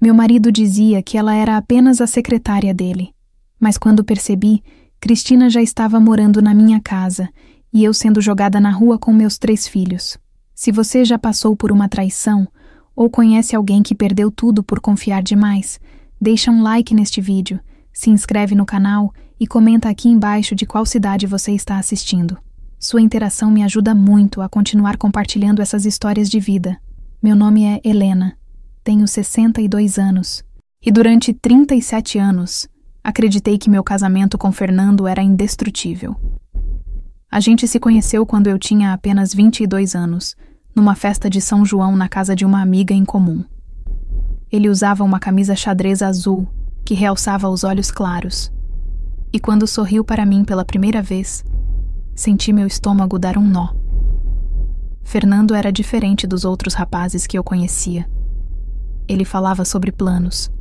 Meu marido dizia que ela era apenas a secretária dele, mas quando percebi, Cristina já estava morando na minha casa e eu sendo jogada na rua com meus 3 filhos. Se você já passou por uma traição ou conhece alguém que perdeu tudo por confiar demais, deixa um like neste vídeo, se inscreve no canal e comenta aqui embaixo de qual cidade você está assistindo. Sua interação me ajuda muito a continuar compartilhando essas histórias de vida. Meu nome é Helena, tenho 62 anos e durante 37 anos acreditei que meu casamento com Fernando era indestrutível. A gente se conheceu quando eu tinha apenas 22 anos, numa festa de São João na casa de uma amiga em comum. Ele usava uma camisa xadrez azul, que realçava os olhos claros. E quando sorriu para mim pela primeira vez, senti meu estômago dar um nó. Fernando era diferente dos outros rapazes que eu conhecia. Ele falava sobre planos,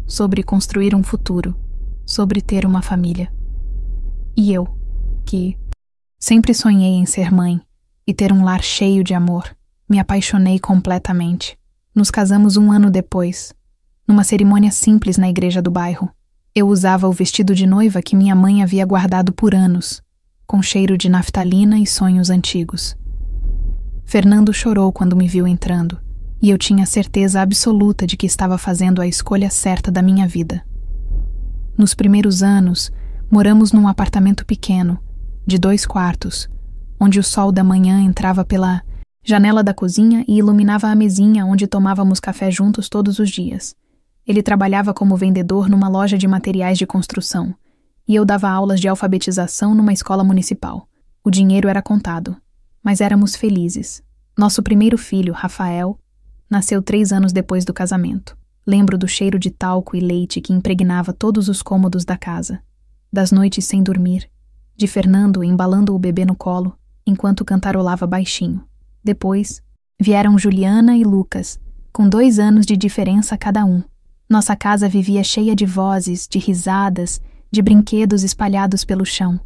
sobre construir um futuro, sobre ter uma família. E eu, que sempre sonhei em ser mãe e ter um lar cheio de amor, me apaixonei completamente. Nos casamos 1 ano depois, numa cerimônia simples na igreja do bairro. Eu usava o vestido de noiva que minha mãe havia guardado por anos, com cheiro de naftalina e sonhos antigos. Fernando chorou quando me viu entrando, e eu tinha certeza absoluta de que estava fazendo a escolha certa da minha vida. Nos primeiros anos, moramos num apartamento pequeno, de 2 quartos, onde o sol da manhã entrava pela janela da cozinha e iluminava a mesinha onde tomávamos café juntos todos os dias. Ele trabalhava como vendedor numa loja de materiais de construção, e eu dava aulas de alfabetização numa escola municipal. O dinheiro era contado, mas éramos felizes. Nosso primeiro filho, Rafael, nasceu 3 anos depois do casamento. Lembro do cheiro de talco e leite que impregnava todos os cômodos da casa, das noites sem dormir, de Fernando embalando o bebê no colo, enquanto cantarolava baixinho. Depois, vieram Juliana e Lucas, com 2 anos de diferença cada um. Nossa casa vivia cheia de vozes, de risadas, de brinquedos espalhados pelo chão.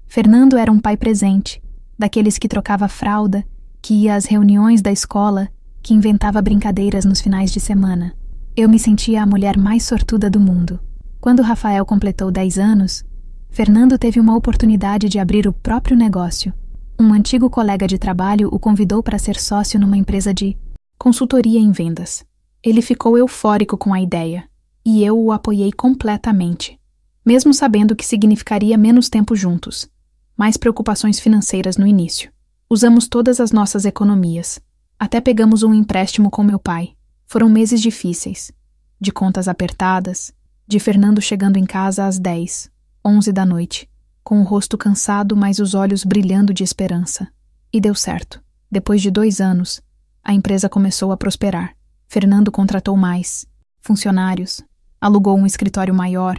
Fernando era um pai presente, daqueles que trocava fralda, que ia às reuniões da escola, que inventava brincadeiras nos finais de semana. Eu me sentia a mulher mais sortuda do mundo. Quando Rafael completou 10 anos, Fernando teve uma oportunidade de abrir o próprio negócio. Um antigo colega de trabalho o convidou para ser sócio numa empresa de consultoria em vendas. Ele ficou eufórico com a ideia, e eu o apoiei completamente, mesmo sabendo que significaria menos tempo juntos, mais preocupações financeiras no início. Usamos todas as nossas economias, até pegamos um empréstimo com meu pai. Foram meses difíceis, de contas apertadas, de Fernando chegando em casa às 10, 11 da noite, com o rosto cansado, mas os olhos brilhando de esperança. E deu certo. Depois de 2 anos, a empresa começou a prosperar. Fernando contratou mais funcionários, alugou um escritório maior,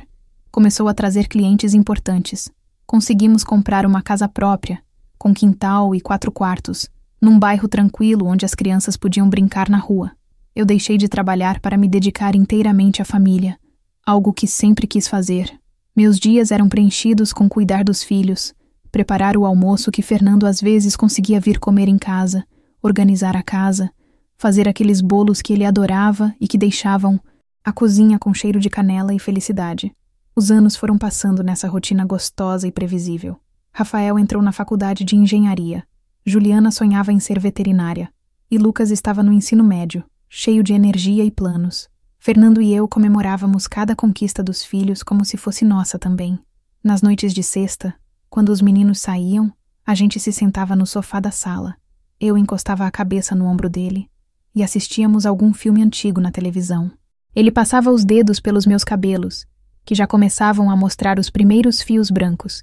começou a trazer clientes importantes. Conseguimos comprar uma casa própria, com quintal e 4 quartos, num bairro tranquilo onde as crianças podiam brincar na rua. Eu deixei de trabalhar para me dedicar inteiramente à família, algo que sempre quis fazer. Meus dias eram preenchidos com cuidar dos filhos, preparar o almoço que Fernando às vezes conseguia vir comer em casa, organizar a casa, fazer aqueles bolos que ele adorava e que deixavam a cozinha com cheiro de canela e felicidade. Os anos foram passando nessa rotina gostosa e previsível. Rafael entrou na faculdade de engenharia. Juliana sonhava em ser veterinária. E Lucas estava no ensino médio, cheio de energia e planos. Fernando e eu comemorávamos cada conquista dos filhos como se fosse nossa também. Nas noites de sexta, quando os meninos saíam, a gente se sentava no sofá da sala. Eu encostava a cabeça no ombro dele e assistíamos algum filme antigo na televisão. Ele passava os dedos pelos meus cabelos, que já começavam a mostrar os primeiros fios brancos,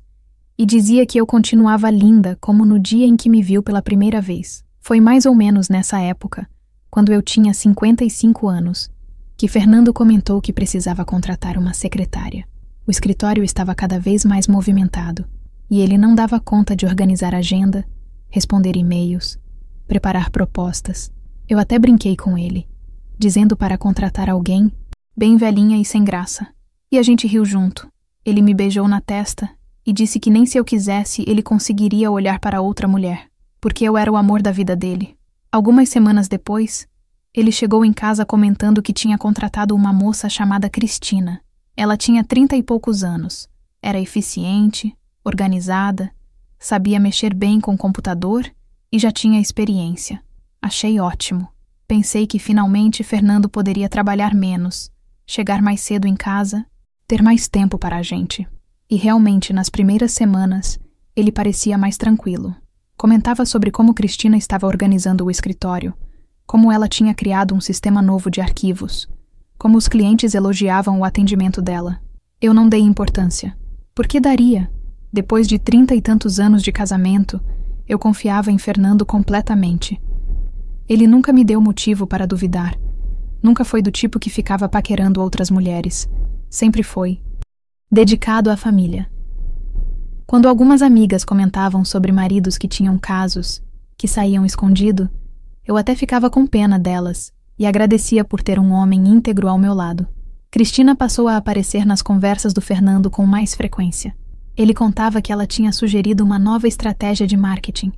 e dizia que eu continuava linda como no dia em que me viu pela primeira vez. Foi mais ou menos nessa época, quando eu tinha 55 anos, que Fernando comentou que precisava contratar uma secretária. O escritório estava cada vez mais movimentado, e ele não dava conta de organizar a agenda, responder e-mails, preparar propostas. Eu até brinquei com ele, dizendo para contratar alguém, bem velhinha e sem graça. E a gente riu junto. Ele me beijou na testa e disse que nem se eu quisesse ele conseguiria olhar para outra mulher, porque eu era o amor da vida dele. Algumas semanas depois, Ele chegou em casa comentando que tinha contratado uma moça chamada Cristina. Ela tinha 30 e poucos anos. Era eficiente, organizada, sabia mexer bem com o computador e já tinha experiência. Achei ótimo. Pensei que finalmente Fernando poderia trabalhar menos, chegar mais cedo em casa, ter mais tempo para a gente. E realmente, nas primeiras semanas, ele parecia mais tranquilo. Comentava sobre como Cristina estava organizando o escritório, como ela tinha criado um sistema novo de arquivos, como os clientes elogiavam o atendimento dela. Eu não dei importância. Por que daria? Depois de 30 e tantos anos de casamento, eu confiava em Fernando completamente. Ele nunca me deu motivo para duvidar. Nunca foi do tipo que ficava paquerando outras mulheres. Sempre foi dedicado à família. Quando algumas amigas comentavam sobre maridos que tinham casos, que saíam escondido, eu até ficava com pena delas e agradecia por ter um homem íntegro ao meu lado. Cristina passou a aparecer nas conversas do Fernando com mais frequência. Ele contava que ela tinha sugerido uma nova estratégia de marketing,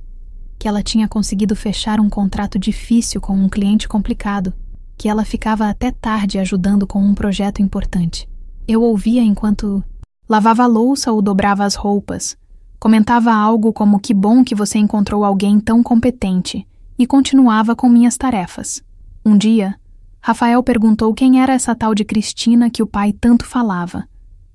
que ela tinha conseguido fechar um contrato difícil com um cliente complicado, que ela ficava até tarde ajudando com um projeto importante. Eu ouvia enquanto lavava a louça ou dobrava as roupas. Comentava algo como que bom que você encontrou alguém tão competente e continuava com minhas tarefas. Um dia, Rafael perguntou quem era essa tal de Cristina que o pai tanto falava.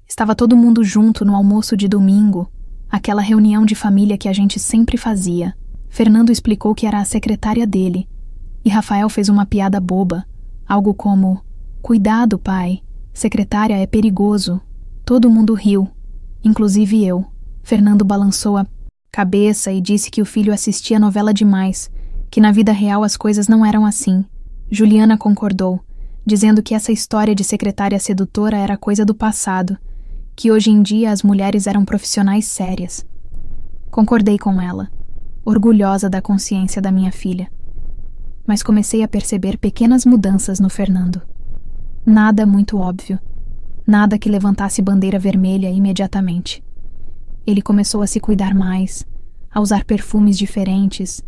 Estava todo mundo junto no almoço de domingo, aquela reunião de família que a gente sempre fazia. Fernando explicou que era a secretária dele, e Rafael fez uma piada boba, algo como: "Cuidado, pai, secretária é perigoso." Todo mundo riu, inclusive eu. Fernando balançou a cabeça e disse que o filho assistia novela demais, que na vida real as coisas não eram assim. Juliana concordou, dizendo que essa história de secretária sedutora era coisa do passado, que hoje em dia as mulheres eram profissionais sérias. Concordei com ela, orgulhosa da consciência da minha filha. Mas comecei a perceber pequenas mudanças no Fernando. Nada muito óbvio. Nada que levantasse bandeira vermelha imediatamente. Ele começou a se cuidar mais, a usar perfumes diferentes,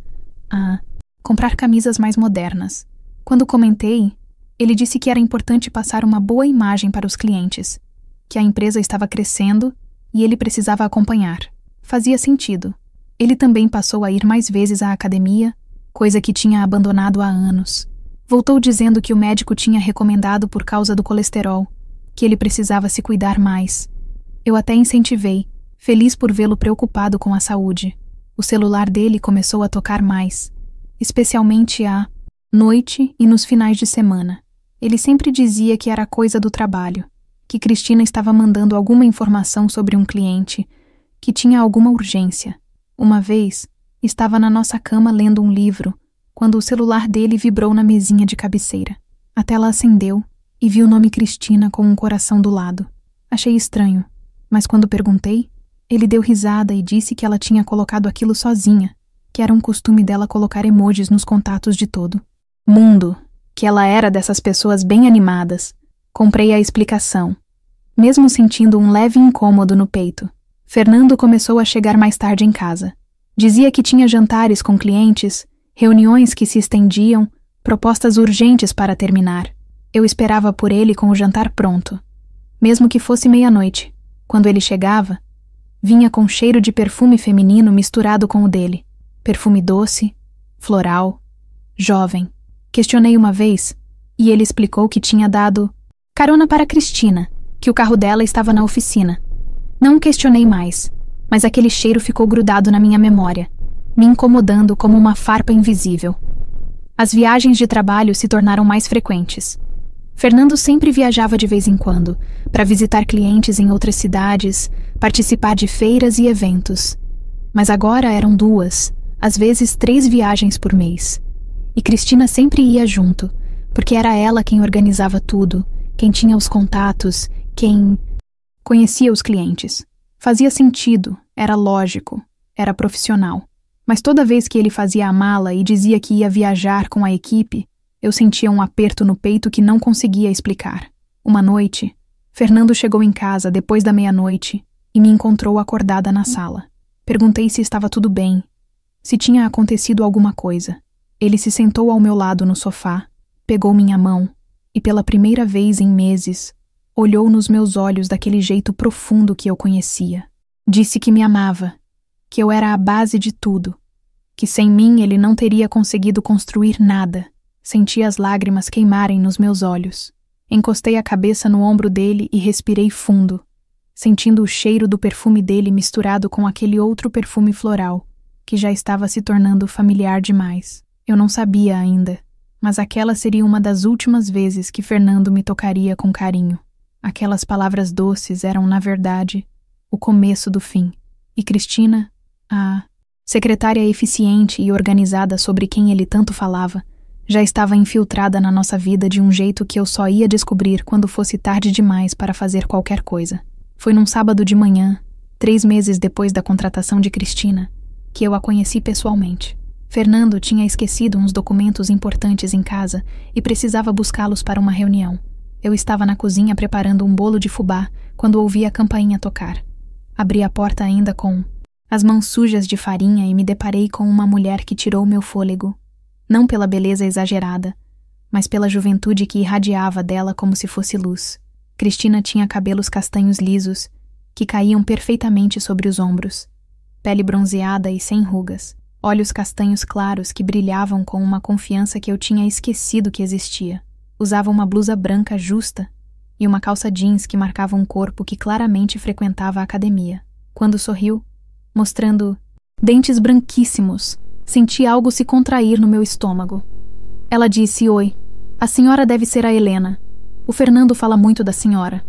a comprar camisas mais modernas. Quando comentei, ele disse que era importante passar uma boa imagem para os clientes, que a empresa estava crescendo e ele precisava acompanhar. Fazia sentido. Ele também passou a ir mais vezes à academia, coisa que tinha abandonado há anos. Voltou dizendo que o médico tinha recomendado por causa do colesterol, que ele precisava se cuidar mais. Eu até incentivei, feliz por vê-lo preocupado com a saúde. O celular dele começou a tocar mais, especialmente à noite e nos finais de semana. Ele sempre dizia que era coisa do trabalho, que Cristina estava mandando alguma informação sobre um cliente, que tinha alguma urgência. Uma vez, estava na nossa cama lendo um livro, quando o celular dele vibrou na mesinha de cabeceira. A tela acendeu e vi o nome Cristina com um coração do lado. Achei estranho, mas quando perguntei, ele deu risada e disse que ela tinha colocado aquilo sozinha, que era um costume dela colocar emojis nos contatos de todo mundo, que ela era dessas pessoas bem animadas. Comprei a explicação, mesmo sentindo um leve incômodo no peito. Fernando começou a chegar mais tarde em casa. Dizia que tinha jantares com clientes, reuniões que se estendiam, propostas urgentes para terminar. Eu esperava por ele com o jantar pronto. Mesmo que fosse meia-noite, quando ele chegava, vinha com cheiro de perfume feminino misturado com o dele. Perfume doce, floral, jovem. Questionei uma vez, e ele explicou que tinha dado carona para Cristina, que o carro dela estava na oficina. Não questionei mais, mas aquele cheiro ficou grudado na minha memória, me incomodando como uma farpa invisível. As viagens de trabalho se tornaram mais frequentes. Fernando sempre viajava de vez em quando, para visitar clientes em outras cidades, participar de feiras e eventos. Mas agora eram 2, às vezes 3 viagens por mês. E Cristina sempre ia junto, porque era ela quem organizava tudo, quem tinha os contatos, quem conhecia os clientes. Fazia sentido, era lógico, era profissional. Mas toda vez que ele fazia a mala e dizia que ia viajar com a equipe, eu sentia um aperto no peito que não conseguia explicar. Uma noite, Fernando chegou em casa depois da meia-noite e me encontrou acordada na sala. Perguntei se estava tudo bem, se tinha acontecido alguma coisa. Ele se sentou ao meu lado no sofá, Pegou minha mão e, pela primeira vez em meses, olhou nos meus olhos daquele jeito profundo que eu conhecia. Disse que me amava, que eu era a base de tudo, que sem mim ele não teria conseguido construir nada. Senti as lágrimas queimarem nos meus olhos. Encostei a cabeça no ombro dele e respirei fundo, sentindo o cheiro do perfume dele misturado com aquele outro perfume floral, que já estava se tornando familiar demais. Eu não sabia ainda, mas aquela seria uma das últimas vezes que Fernando me tocaria com carinho. Aquelas palavras doces eram, na verdade, o começo do fim. E Cristina, a secretária eficiente e organizada sobre quem ele tanto falava, já estava infiltrada na nossa vida de um jeito que eu só ia descobrir quando fosse tarde demais para fazer qualquer coisa. Foi num sábado de manhã, 3 meses depois da contratação de Cristina, que eu a conheci pessoalmente. Fernando tinha esquecido uns documentos importantes em casa e precisava buscá-los para uma reunião. Eu estava na cozinha preparando um bolo de fubá quando ouvi a campainha tocar. Abri a porta ainda com as mãos sujas de farinha e me deparei com uma mulher que tirou meu fôlego, não pela beleza exagerada, mas pela juventude que irradiava dela como se fosse luz. Cristina tinha cabelos castanhos lisos, que caíam perfeitamente sobre os ombros, pele bronzeada e sem rugas, olhos castanhos claros que brilhavam com uma confiança que eu tinha esquecido que existia. Usava uma blusa branca justa e uma calça jeans que marcava um corpo que claramente frequentava a academia. Quando sorriu, mostrando dentes branquíssimos, senti algo se contrair no meu estômago. Ela disse: "Oi, a senhora deve ser a Helena. O Fernando fala muito da senhora."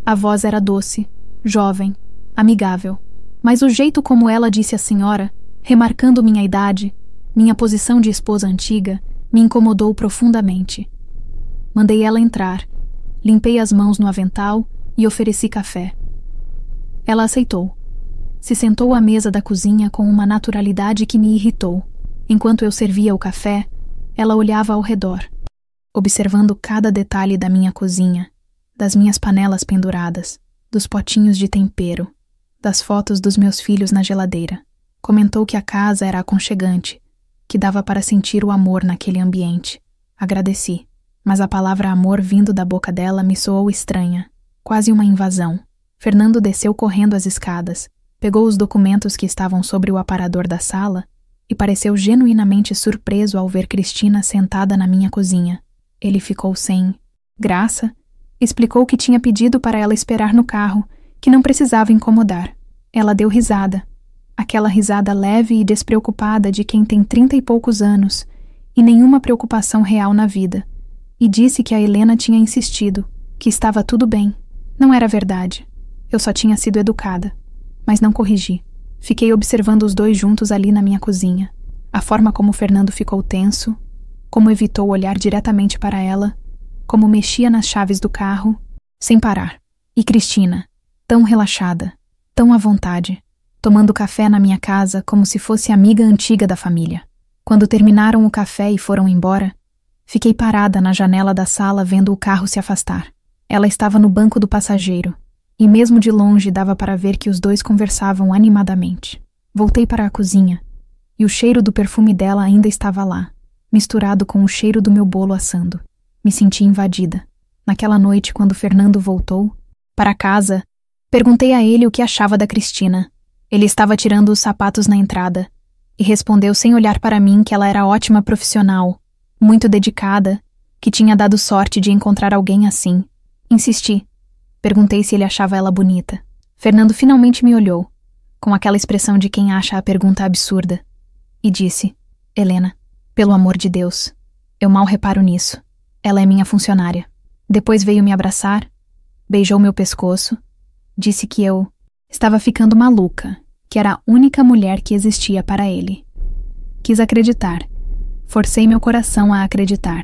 A voz era doce, jovem, amigável, mas o jeito como ela disse a senhora, remarcando minha idade, minha posição de esposa antiga, me incomodou profundamente. Mandei ela entrar, limpei as mãos no avental e ofereci café. Ela aceitou. Se sentou à mesa da cozinha com uma naturalidade que me irritou. Enquanto eu servia o café, ela olhava ao redor, observando cada detalhe da minha cozinha, das minhas panelas penduradas, dos potinhos de tempero, das fotos dos meus filhos na geladeira. Comentou que a casa era aconchegante, que dava para sentir o amor naquele ambiente. Agradeci, mas a palavra amor vindo da boca dela me soou estranha, quase uma invasão. Fernando desceu correndo as escadas, pegou os documentos que estavam sobre o aparador da sala e pareceu genuinamente surpreso ao ver Cristina sentada na minha cozinha. Ele ficou sem graça, explicou que tinha pedido para ela esperar no carro, que não precisava incomodar. Ela deu risada, aquela risada leve e despreocupada de quem tem 30 e poucos anos e nenhuma preocupação real na vida, e disse que a Helena tinha insistido, que estava tudo bem. Não era verdade. Eu só tinha sido educada. Mas não corrigi. Fiquei observando os dois juntos ali na minha cozinha. A forma como Fernando ficou tenso, como evitou olhar diretamente para ela, como mexia nas chaves do carro, sem parar. E Cristina, tão relaxada, tão à vontade, tomando café na minha casa como se fosse amiga antiga da família. Quando terminaram o café e foram embora, fiquei parada na janela da sala vendo o carro se afastar. Ela estava no banco do passageiro, e mesmo de longe dava para ver que os dois conversavam animadamente. Voltei para a cozinha, e o cheiro do perfume dela ainda estava lá, misturado com o cheiro do meu bolo assando. Me senti invadida. Naquela noite, quando Fernando voltou para casa, perguntei a ele o que achava da Cristina. Ele estava tirando os sapatos na entrada, e respondeu sem olhar para mim que ela era ótima profissional, muito dedicada, que tinha dado sorte de encontrar alguém assim. Insisti. Perguntei se ele achava ela bonita. Fernando finalmente me olhou, com aquela expressão de quem acha a pergunta absurda, e disse: "Helena, pelo amor de Deus, eu mal reparo nisso. Ela é minha funcionária." Depois veio me abraçar, beijou meu pescoço, disse que eu estava ficando maluca, que era a única mulher que existia para ele. Quis acreditar. Forcei meu coração a acreditar,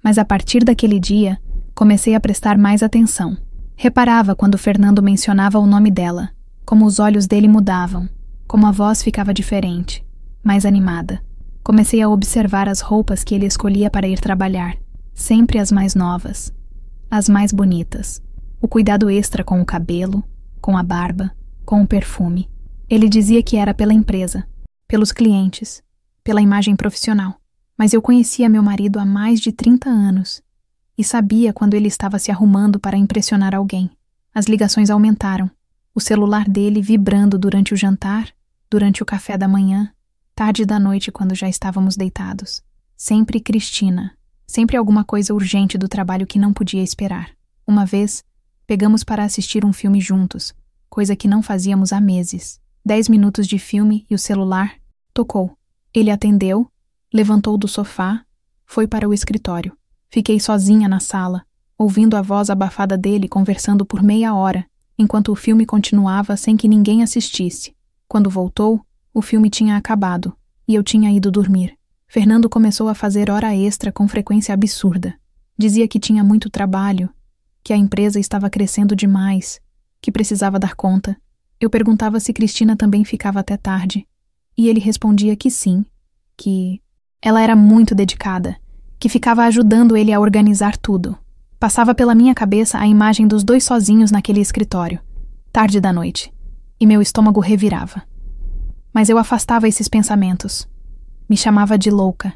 mas a partir daquele dia, comecei a prestar mais atenção. Reparava quando Fernando mencionava o nome dela, como os olhos dele mudavam, como a voz ficava diferente, mais animada. Comecei a observar as roupas que ele escolhia para ir trabalhar, sempre as mais novas, as mais bonitas. O cuidado extra com o cabelo, com a barba, com o perfume. Ele dizia que era pela empresa, pelos clientes, pela imagem profissional. Mas eu conhecia meu marido há mais de 30 anos e sabia quando ele estava se arrumando para impressionar alguém. As ligações aumentaram, o celular dele vibrando durante o jantar, durante o café da manhã, tarde da noite quando já estávamos deitados. Sempre Cristina, sempre alguma coisa urgente do trabalho que não podia esperar. Uma vez, pegamos para assistir um filme juntos, coisa que não fazíamos há meses. 10 minutos de filme e o celular tocou. Ele atendeu, levantou do sofá, foi para o escritório. Fiquei sozinha na sala, ouvindo a voz abafada dele conversando por meia hora, enquanto o filme continuava sem que ninguém assistisse. Quando voltou, o filme tinha acabado e eu tinha ido dormir. Fernando começou a fazer hora extra com frequência absurda. Dizia que tinha muito trabalho, que a empresa estava crescendo demais, que precisava dar conta. Eu perguntava se Cristina também ficava até tarde, e ele respondia que sim, que ela era muito dedicada, que ficava ajudando ele a organizar tudo. Passava pela minha cabeça a imagem dos dois sozinhos naquele escritório, tarde da noite, e meu estômago revirava. Mas eu afastava esses pensamentos. Me chamava de louca,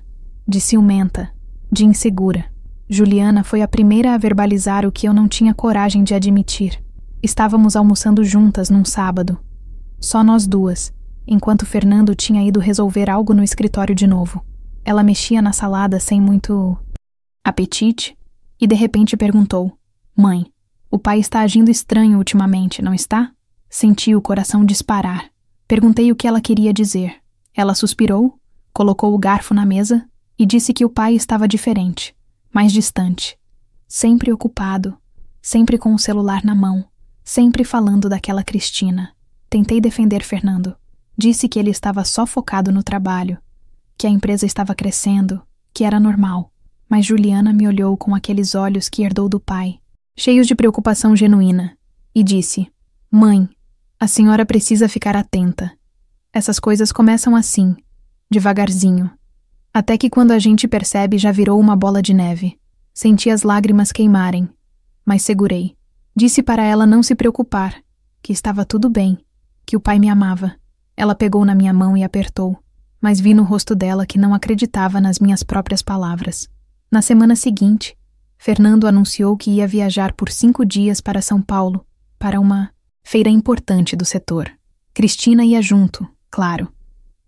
de ciumenta, de insegura. Juliana foi a primeira a verbalizar o que eu não tinha coragem de admitir. Estávamos almoçando juntas num sábado. Só nós duas, enquanto Fernando tinha ido resolver algo no escritório de novo. Ela mexia na salada sem muito apetite e de repente perguntou: "Mãe, o pai está agindo estranho ultimamente, não está?" Senti o coração disparar. Perguntei o que ela queria dizer. Ela suspirou, colocou o garfo na mesa e disse que o pai estava diferente, mais distante, sempre ocupado, sempre com o celular na mão, sempre falando daquela Cristina. Tentei defender Fernando. Disse que ele estava só focado no trabalho, que a empresa estava crescendo, que era normal. Mas Juliana me olhou com aqueles olhos que herdou do pai, cheios de preocupação genuína, e disse: "Mãe, a senhora precisa ficar atenta. Essas coisas começam assim, devagarzinho, até que quando a gente percebe já virou uma bola de neve." Senti as lágrimas queimarem, mas segurei. Disse para ela não se preocupar, que estava tudo bem, que o pai me amava. Ela pegou na minha mão e apertou, mas vi no rosto dela que não acreditava nas minhas próprias palavras. Na semana seguinte, Fernando anunciou que ia viajar por 5 dias para São Paulo, para uma feira importante do setor. Cristina ia junto, claro,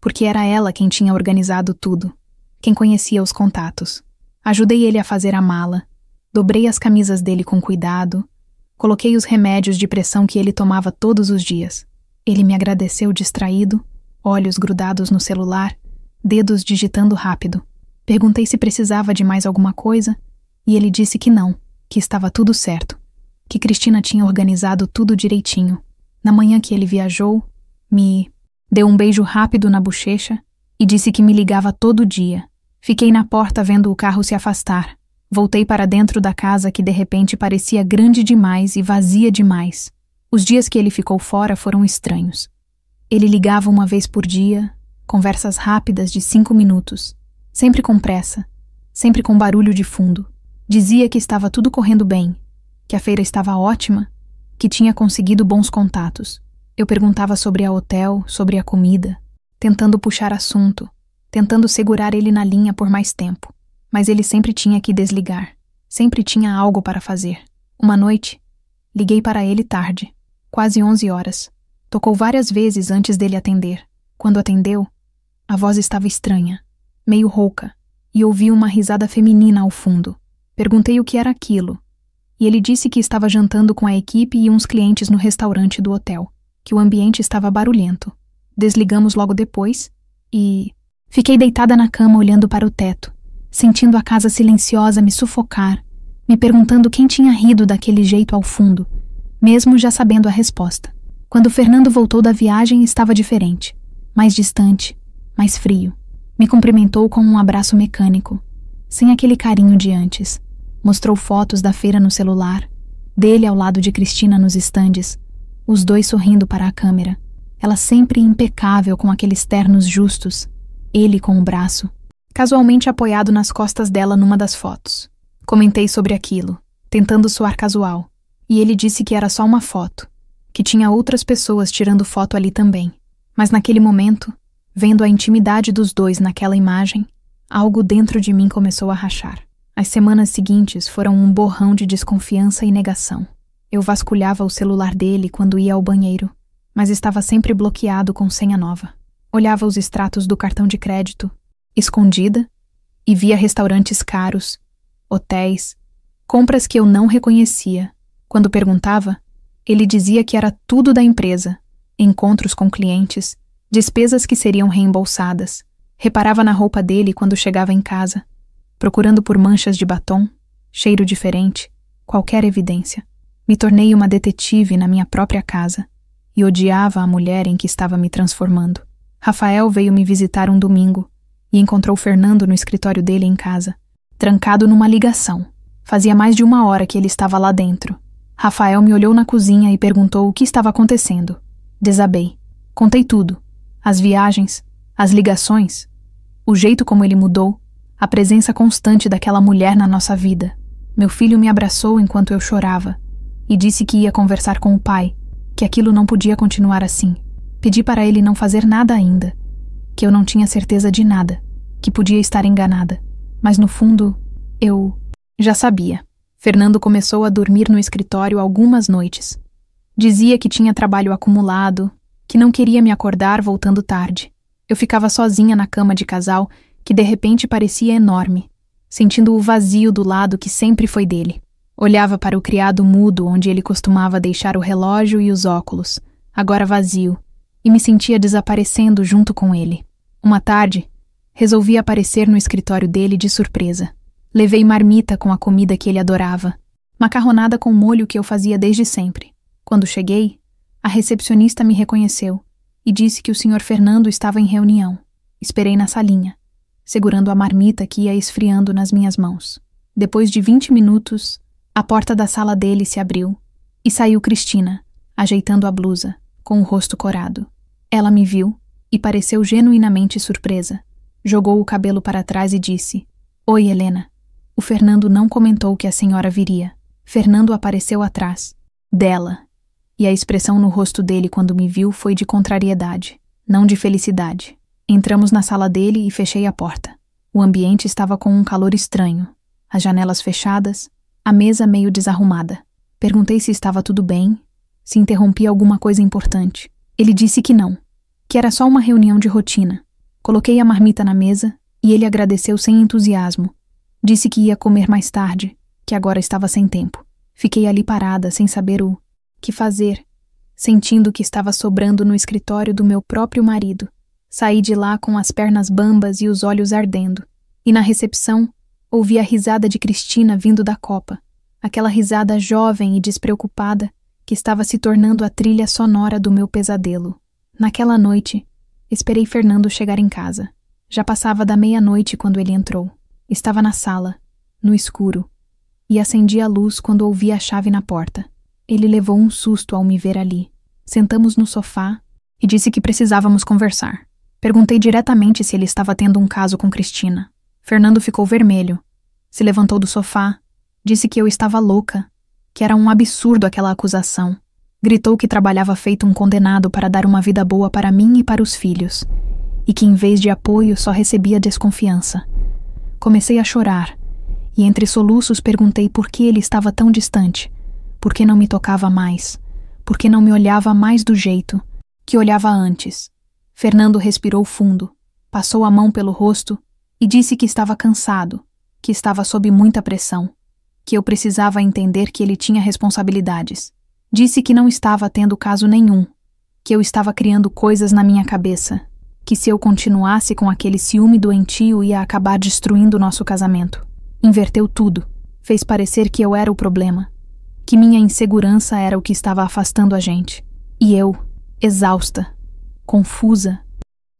porque era ela quem tinha organizado tudo, quem conhecia os contatos. Ajudei ele a fazer a mala, dobrei as camisas dele com cuidado, coloquei os remédios de pressão que ele tomava todos os dias. Ele me agradeceu distraído, olhos grudados no celular, dedos digitando rápido. Perguntei se precisava de mais alguma coisa, e ele disse que não, que estava tudo certo, que Cristina tinha organizado tudo direitinho. Na manhã que ele viajou, me deu um beijo rápido na bochecha e disse que me ligava todo dia. Fiquei na porta vendo o carro se afastar. Voltei para dentro da casa que de repente parecia grande demais e vazia demais. Os dias que ele ficou fora foram estranhos. Ele ligava uma vez por dia, conversas rápidas de 5 minutos, sempre com pressa, sempre com barulho de fundo. Dizia que estava tudo correndo bem, que a feira estava ótima, que tinha conseguido bons contatos. Eu perguntava sobre a hotel, sobre a comida, tentando puxar assunto, tentando segurar ele na linha por mais tempo. Mas ele sempre tinha que desligar, sempre tinha algo para fazer. Uma noite, liguei para ele tarde, quase 11 horas. Tocou várias vezes antes dele atender. Quando atendeu, a voz estava estranha, meio rouca, e ouvi uma risada feminina ao fundo. Perguntei o que era aquilo, e ele disse que estava jantando com a equipe e uns clientes no restaurante do hotel, que o ambiente estava barulhento. Desligamos logo depois e fiquei deitada na cama olhando para o teto, sentindo a casa silenciosa me sufocar, me perguntando quem tinha rido daquele jeito ao fundo, mesmo já sabendo a resposta. Quando Fernando voltou da viagem, estava diferente, mais distante, mais frio. Me cumprimentou com um abraço mecânico, sem aquele carinho de antes. Mostrou fotos da feira no celular, dele ao lado de Cristina nos estandes, os dois sorrindo para a câmera. Ela sempre impecável com aqueles ternos justos, ele com o braço, casualmente apoiado nas costas dela numa das fotos. Comentei sobre aquilo, tentando soar casual, e ele disse que era só uma foto, que tinha outras pessoas tirando foto ali também. Mas naquele momento, vendo a intimidade dos dois naquela imagem, Algo dentro de mim começou a rachar. As semanas seguintes foram um borrão de desconfiança e negação. Eu vasculhava o celular dele quando ia ao banheiro, mas estava sempre bloqueado com senha nova. Olhava os extratos do cartão de crédito, escondida, e via restaurantes caros, hotéis, compras que eu não reconhecia. Quando perguntava, ele dizia que era tudo da empresa, encontros com clientes, despesas que seriam reembolsadas. Reparava na roupa dele quando chegava em casa, procurando por manchas de batom, cheiro diferente, qualquer evidência. Me tornei uma detetive na minha própria casa e odiava a mulher em que estava me transformando. Rafael veio me visitar um domingo e encontrou Fernando no escritório dele em casa, trancado numa ligação. Fazia mais de 1 hora que ele estava lá dentro. Rafael me olhou na cozinha e perguntou o que estava acontecendo. Desabei. Contei tudo. As viagens, as ligações, o jeito como ele mudou, a presença constante daquela mulher na nossa vida. Meu filho me abraçou enquanto eu chorava e disse que ia conversar com o pai, que aquilo não podia continuar assim. Pedi para ele não fazer nada ainda, que eu não tinha certeza de nada, que podia estar enganada. Mas no fundo, eu já sabia. Fernando começou a dormir no escritório algumas noites. Dizia que tinha trabalho acumulado, que não queria me acordar voltando tarde. Eu ficava sozinha na cama de casal, que de repente parecia enorme, sentindo o vazio do lado que sempre foi dele. Olhava para o criado mudo onde ele costumava deixar o relógio e os óculos, agora vazio, e me sentia desaparecendo junto com ele. Uma tarde, resolvi aparecer no escritório dele de surpresa. Levei marmita com a comida que ele adorava, macarronada com molho que eu fazia desde sempre. Quando cheguei, a recepcionista me reconheceu e disse que o Sr. Fernando estava em reunião. Esperei na salinha, segurando a marmita que ia esfriando nas minhas mãos. Depois de 20 minutos, a porta da sala dele se abriu e saiu Cristina, ajeitando a blusa, com o rosto corado. Ela me viu e pareceu genuinamente surpresa. Jogou o cabelo para trás e disse: "Oi, Helena. O Fernando não comentou que a senhora viria." Fernando apareceu atrás dela, e a expressão no rosto dele quando me viu foi de contrariedade, não de felicidade. Entramos na sala dele e fechei a porta. O ambiente estava com um calor estranho, as janelas fechadas, a mesa meio desarrumada. Perguntei se estava tudo bem, se interrompia alguma coisa importante. Ele disse que não, que era só uma reunião de rotina. Coloquei a marmita na mesa e ele agradeceu sem entusiasmo. Disse que ia comer mais tarde, que agora estava sem tempo. Fiquei ali parada, sem saber o que fazer, sentindo que estava sobrando no escritório do meu próprio marido. Saí de lá com as pernas bambas e os olhos ardendo. E na recepção, ouvi a risada de Cristina vindo da copa. Aquela risada jovem e despreocupada que estava se tornando a trilha sonora do meu pesadelo. Naquela noite, esperei Fernando chegar em casa. Já passava da meia-noite quando ele entrou. Estava na sala, no escuro, e acendi a luz quando ouvi a chave na porta. Ele levou um susto ao me ver ali. Sentamos no sofá e disse que precisávamos conversar. Perguntei diretamente se ele estava tendo um caso com Cristina. Fernando ficou vermelho. Se levantou do sofá, disse que eu estava louca, que era um absurdo aquela acusação. Gritou que trabalhava feito um condenado para dar uma vida boa para mim e para os filhos, e que em vez de apoio só recebia desconfiança. Comecei a chorar, e entre soluços perguntei por que ele estava tão distante, por que não me tocava mais, por que não me olhava mais do jeito que olhava antes. Fernando respirou fundo, passou a mão pelo rosto e disse que estava cansado, que estava sob muita pressão, que eu precisava entender que ele tinha responsabilidades. Disse que não estava tendo caso nenhum, que eu estava criando coisas na minha cabeça, que se eu continuasse com aquele ciúme doentio ia acabar destruindo nosso casamento. Inverteu tudo, fez parecer que eu era o problema, que minha insegurança era o que estava afastando a gente. E eu, exausta, confusa,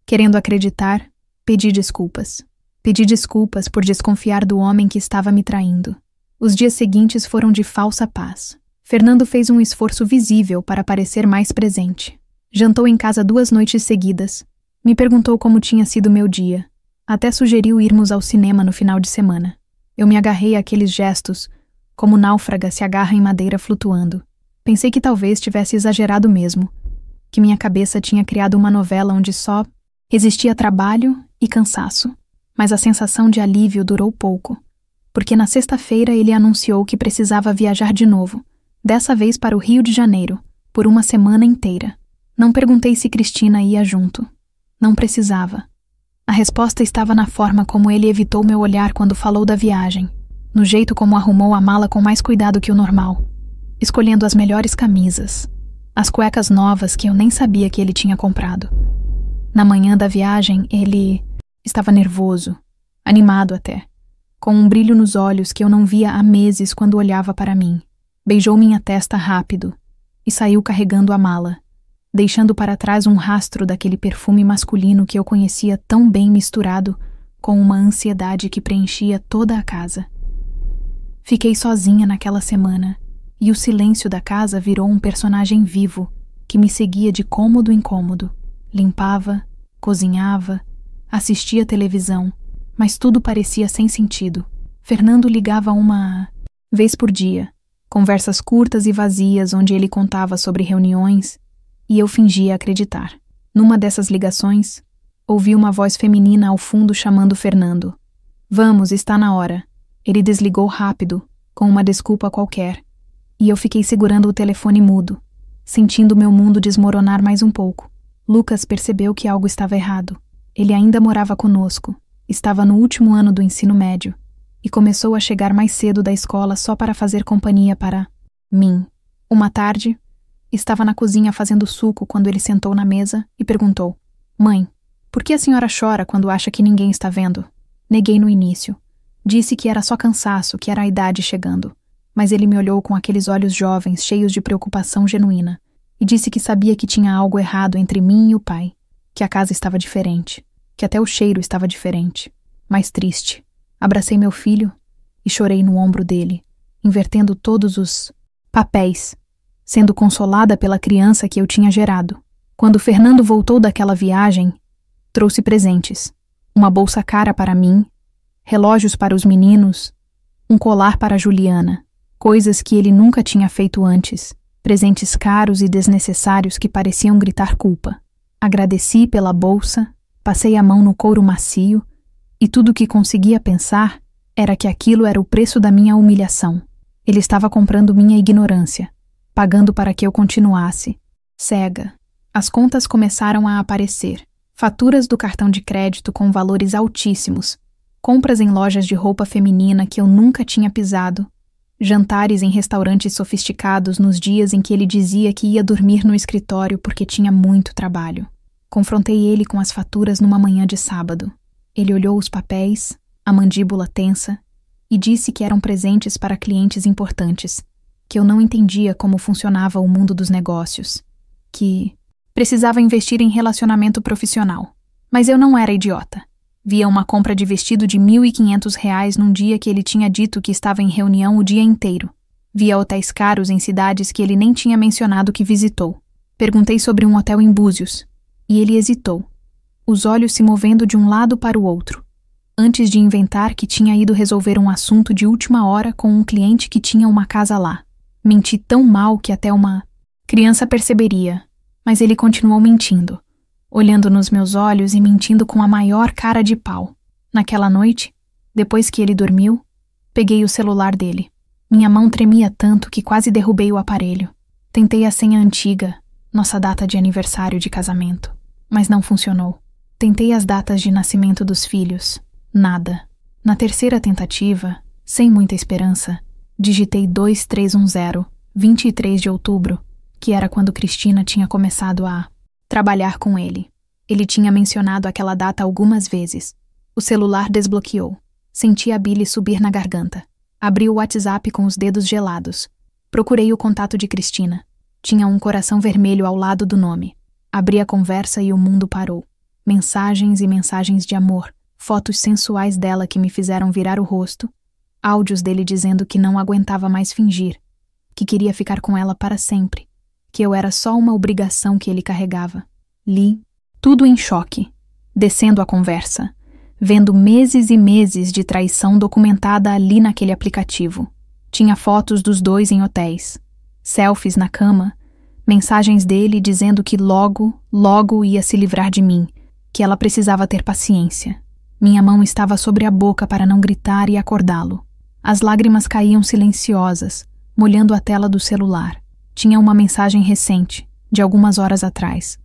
querendo acreditar, pedi desculpas. Pedi desculpas por desconfiar do homem que estava me traindo. Os dias seguintes foram de falsa paz. Fernando fez um esforço visível para parecer mais presente. Jantou em casa 2 noites seguidas. Me perguntou como tinha sido meu dia. Até sugeriu irmos ao cinema no final de semana. Eu me agarrei àqueles gestos, como náufraga se agarra em madeira flutuando. Pensei que talvez tivesse exagerado mesmo, que minha cabeça tinha criado uma novela onde só existia trabalho e cansaço. Mas a sensação de alívio durou pouco, porque na sexta-feira ele anunciou que precisava viajar de novo, dessa vez para o Rio de Janeiro, por uma semana inteira. Não perguntei se Cristina ia junto. Não precisava. A resposta estava na forma como ele evitou meu olhar quando falou da viagem, no jeito como arrumou a mala com mais cuidado que o normal, escolhendo as melhores camisas, as cuecas novas que eu nem sabia que ele tinha comprado. Na manhã da viagem, ele estava nervoso, animado até, com um brilho nos olhos que eu não via há meses quando olhava para mim. Beijou minha testa rápido e saiu carregando a mala, deixando para trás um rastro daquele perfume masculino que eu conhecia tão bem misturado com uma ansiedade que preenchia toda a casa. Fiquei sozinha naquela semana, e o silêncio da casa virou um personagem vivo que me seguia de cômodo em cômodo. Limpava, cozinhava, assistia televisão, mas tudo parecia sem sentido. Fernando ligava uma vez por dia, conversas curtas e vazias onde ele contava sobre reuniões, e eu fingia acreditar. Numa dessas ligações, ouvi uma voz feminina ao fundo chamando Fernando. Vamos, está na hora. Ele desligou rápido, com uma desculpa qualquer, e eu fiquei segurando o telefone mudo, sentindo meu mundo desmoronar mais um pouco. Lucas percebeu que algo estava errado. Ele ainda morava conosco, estava no último ano do ensino médio, e começou a chegar mais cedo da escola só para fazer companhia para mim. Uma tarde, estava na cozinha fazendo suco quando ele sentou na mesa e perguntou: Mãe, por que a senhora chora quando acha que ninguém está vendo? Neguei no início. Disse que era só cansaço, que era a idade chegando. Mas ele me olhou com aqueles olhos jovens, cheios de preocupação genuína, e disse que sabia que tinha algo errado entre mim e o pai, que a casa estava diferente, que até o cheiro estava diferente, mais triste. Abracei meu filho e chorei no ombro dele, invertendo todos os papéis, sendo consolada pela criança que eu tinha gerado. Quando Fernando voltou daquela viagem, trouxe presentes. Uma bolsa cara para mim, relógios para os meninos, um colar para Juliana, coisas que ele nunca tinha feito antes, presentes caros e desnecessários que pareciam gritar culpa. Agradeci pela bolsa, passei a mão no couro macio, e tudo o que conseguia pensar era que aquilo era o preço da minha humilhação. Ele estava comprando minha ignorância, pagando para que eu continuasse, cega. As contas começaram a aparecer. Faturas do cartão de crédito com valores altíssimos, compras em lojas de roupa feminina que eu nunca tinha pisado, jantares em restaurantes sofisticados nos dias em que ele dizia que ia dormir no escritório porque tinha muito trabalho. Confrontei ele com as faturas numa manhã de sábado. Ele olhou os papéis, a mandíbula tensa, e disse que eram presentes para clientes importantes, que eu não entendia como funcionava o mundo dos negócios, que precisava investir em relacionamento profissional. Mas eu não era idiota. Via uma compra de vestido de R$ 1.500 num dia que ele tinha dito que estava em reunião o dia inteiro. Via hotéis caros em cidades que ele nem tinha mencionado que visitou. Perguntei sobre um hotel em Búzios, e ele hesitou, os olhos se movendo de um lado para o outro, antes de inventar que tinha ido resolver um assunto de última hora com um cliente que tinha uma casa lá. Menti tão mal que até uma criança perceberia, mas ele continuou mentindo, olhando nos meus olhos e mentindo com a maior cara de pau. Naquela noite, depois que ele dormiu, peguei o celular dele. Minha mão tremia tanto que quase derrubei o aparelho. Tentei a senha antiga, nossa data de aniversário de casamento, mas não funcionou. Tentei as datas de nascimento dos filhos. Nada. Na terceira tentativa, sem muita esperança, digitei 2310, 23 de outubro, que era quando Cristina tinha começado a trabalhar com ele. Ele tinha mencionado aquela data algumas vezes. O celular desbloqueou. Senti a bile subir na garganta. Abri o WhatsApp com os dedos gelados. Procurei o contato de Cristina. Tinha um coração vermelho ao lado do nome. Abri a conversa e o mundo parou. Mensagens e mensagens de amor, fotos sensuais dela que me fizeram virar o rosto, áudios dele dizendo que não aguentava mais fingir, que queria ficar com ela para sempre, que eu era só uma obrigação que ele carregava. Li, tudo em choque, descendo a conversa, vendo meses e meses de traição documentada ali naquele aplicativo. Tinha fotos dos dois em hotéis, selfies na cama, mensagens dele dizendo que logo ia se livrar de mim, que ela precisava ter paciência. Minha mão estava sobre a boca para não gritar e acordá-lo. As lágrimas caíam silenciosas, molhando a tela do celular. Tinha uma mensagem recente, de algumas horas atrás,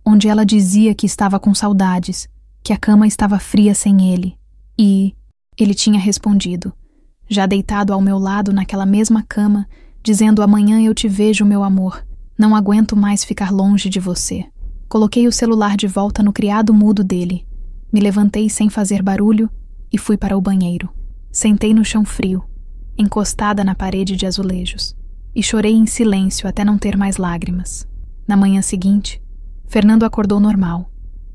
onde ela dizia que estava com saudades, que a cama estava fria sem ele. E ele tinha respondido, já deitado ao meu lado naquela mesma cama, dizendo: amanhã eu te vejo, meu amor. Não aguento mais ficar longe de você. Coloquei o celular de volta no criado mudo dele. Me levantei sem fazer barulho e fui para o banheiro. Sentei no chão frio, encostada na parede de azulejos, e chorei em silêncio até não ter mais lágrimas. Na manhã seguinte, Fernando acordou normal.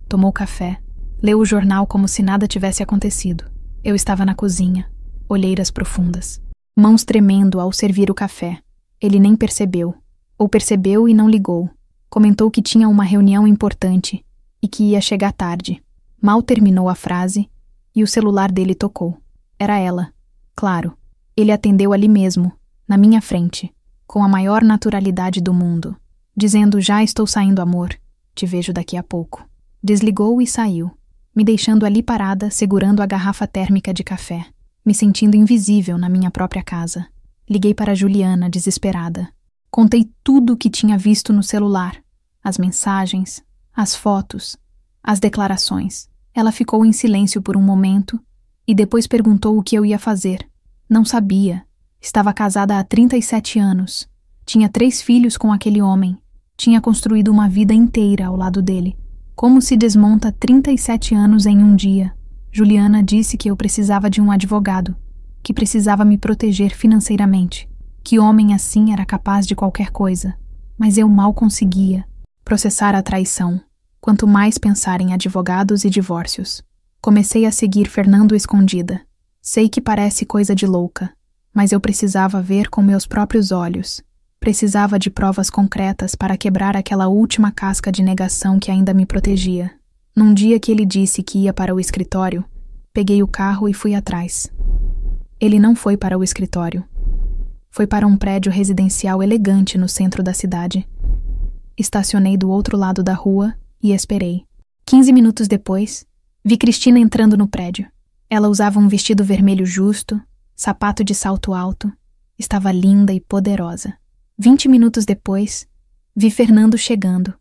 Tomou café, leu o jornal como se nada tivesse acontecido. Eu estava na cozinha, olheiras profundas, mãos tremendo ao servir o café. Ele nem percebeu, ou percebeu e não ligou. Comentou que tinha uma reunião importante e que ia chegar tarde. Mal terminou a frase e o celular dele tocou. Era ela, claro. Ele atendeu ali mesmo, na minha frente, com a maior naturalidade do mundo, dizendo: já estou saindo, amor, te vejo daqui a pouco. Desligou e saiu, me deixando ali parada, segurando a garrafa térmica de café, me sentindo invisível na minha própria casa. Liguei para Juliana, desesperada. Contei tudo o que tinha visto no celular, as mensagens, as fotos, as declarações. Ela ficou em silêncio por um momento e depois perguntou o que eu ia fazer. Não sabia. Estava casada há 37 anos. Tinha 3 filhos com aquele homem. Tinha construído uma vida inteira ao lado dele. Como se desmonta 37 anos em um dia? Juliana disse que eu precisava de um advogado, que precisava me proteger financeiramente, que homem assim era capaz de qualquer coisa. Mas eu mal conseguia processar a traição, quanto mais pensar em advogados e divórcios. Comecei a seguir Fernando escondida. Sei que parece coisa de louca, mas eu precisava ver com meus próprios olhos. Precisava de provas concretas para quebrar aquela última casca de negação que ainda me protegia. Num dia que ele disse que ia para o escritório, peguei o carro e fui atrás. Ele não foi para o escritório. Foi para um prédio residencial elegante no centro da cidade. Estacionei do outro lado da rua e esperei. 15 minutos depois, vi Cristina entrando no prédio. Ela usava um vestido vermelho justo, sapato de salto alto. Estava linda e poderosa. 20 minutos depois, vi Fernando chegando,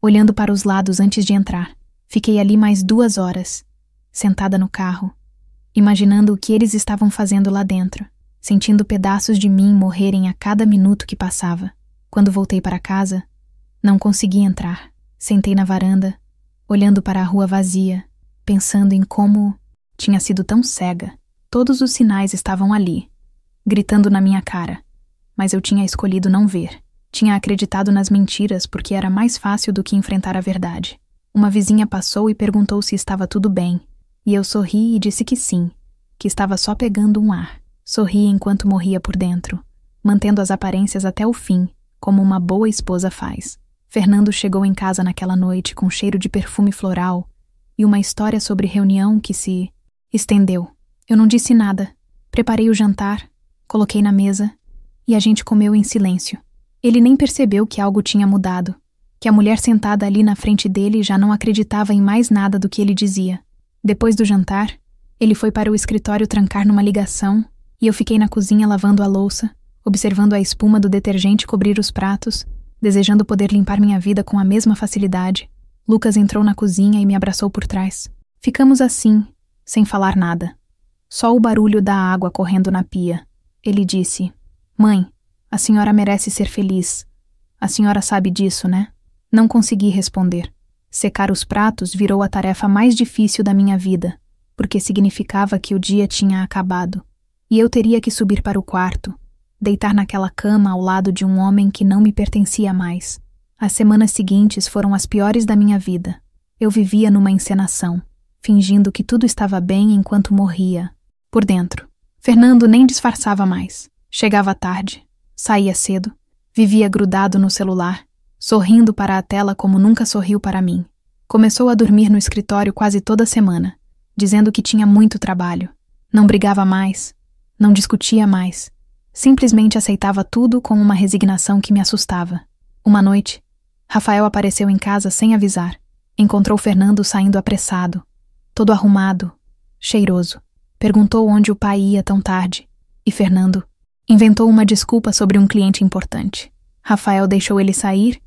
olhando para os lados antes de entrar. Fiquei ali mais 2 horas, sentada no carro, imaginando o que eles estavam fazendo lá dentro, sentindo pedaços de mim morrerem a cada minuto que passava. Quando voltei para casa, não consegui entrar. Sentei na varanda, olhando para a rua vazia, pensando em como tinha sido tão cega. Todos os sinais estavam ali, gritando na minha cara, mas eu tinha escolhido não ver. Tinha acreditado nas mentiras porque era mais fácil do que enfrentar a verdade. Uma vizinha passou e perguntou se estava tudo bem, e eu sorri e disse que sim, que estava só pegando um ar. Sorri enquanto morria por dentro, mantendo as aparências até o fim, como uma boa esposa faz. Fernando chegou em casa naquela noite com cheiro de perfume floral e uma história sobre reunião que se estendeu. Eu não disse nada. Preparei o jantar, coloquei na mesa e a gente comeu em silêncio. Ele nem percebeu que algo tinha mudado, que a mulher sentada ali na frente dele já não acreditava em mais nada do que ele dizia. Depois do jantar, ele foi para o escritório trancar numa ligação e eu fiquei na cozinha lavando a louça, observando a espuma do detergente cobrir os pratos, desejando poder limpar minha vida com a mesma facilidade. Lucas entrou na cozinha e me abraçou por trás. Ficamos assim, sem falar nada. Só o barulho da água correndo na pia. Ele disse: "Mãe, a senhora merece ser feliz. A senhora sabe disso, né?" Não consegui responder. Secar os pratos virou a tarefa mais difícil da minha vida, porque significava que o dia tinha acabado. E eu teria que subir para o quarto, deitar naquela cama ao lado de um homem que não me pertencia mais. As semanas seguintes foram as piores da minha vida. Eu vivia numa encenação, fingindo que tudo estava bem enquanto morria, por dentro. Fernando nem disfarçava mais. Chegava tarde, saía cedo, vivia grudado no celular, sorrindo para a tela como nunca sorriu para mim. Começou a dormir no escritório quase toda semana, dizendo que tinha muito trabalho. Não brigava mais, não discutia mais. Simplesmente aceitava tudo com uma resignação que me assustava. Uma noite, Rafael apareceu em casa sem avisar. Encontrou Fernando saindo apressado, todo arrumado, cheiroso. Perguntou onde o pai ia tão tarde. E Fernando inventou uma desculpa sobre um cliente importante. Rafael deixou ele sair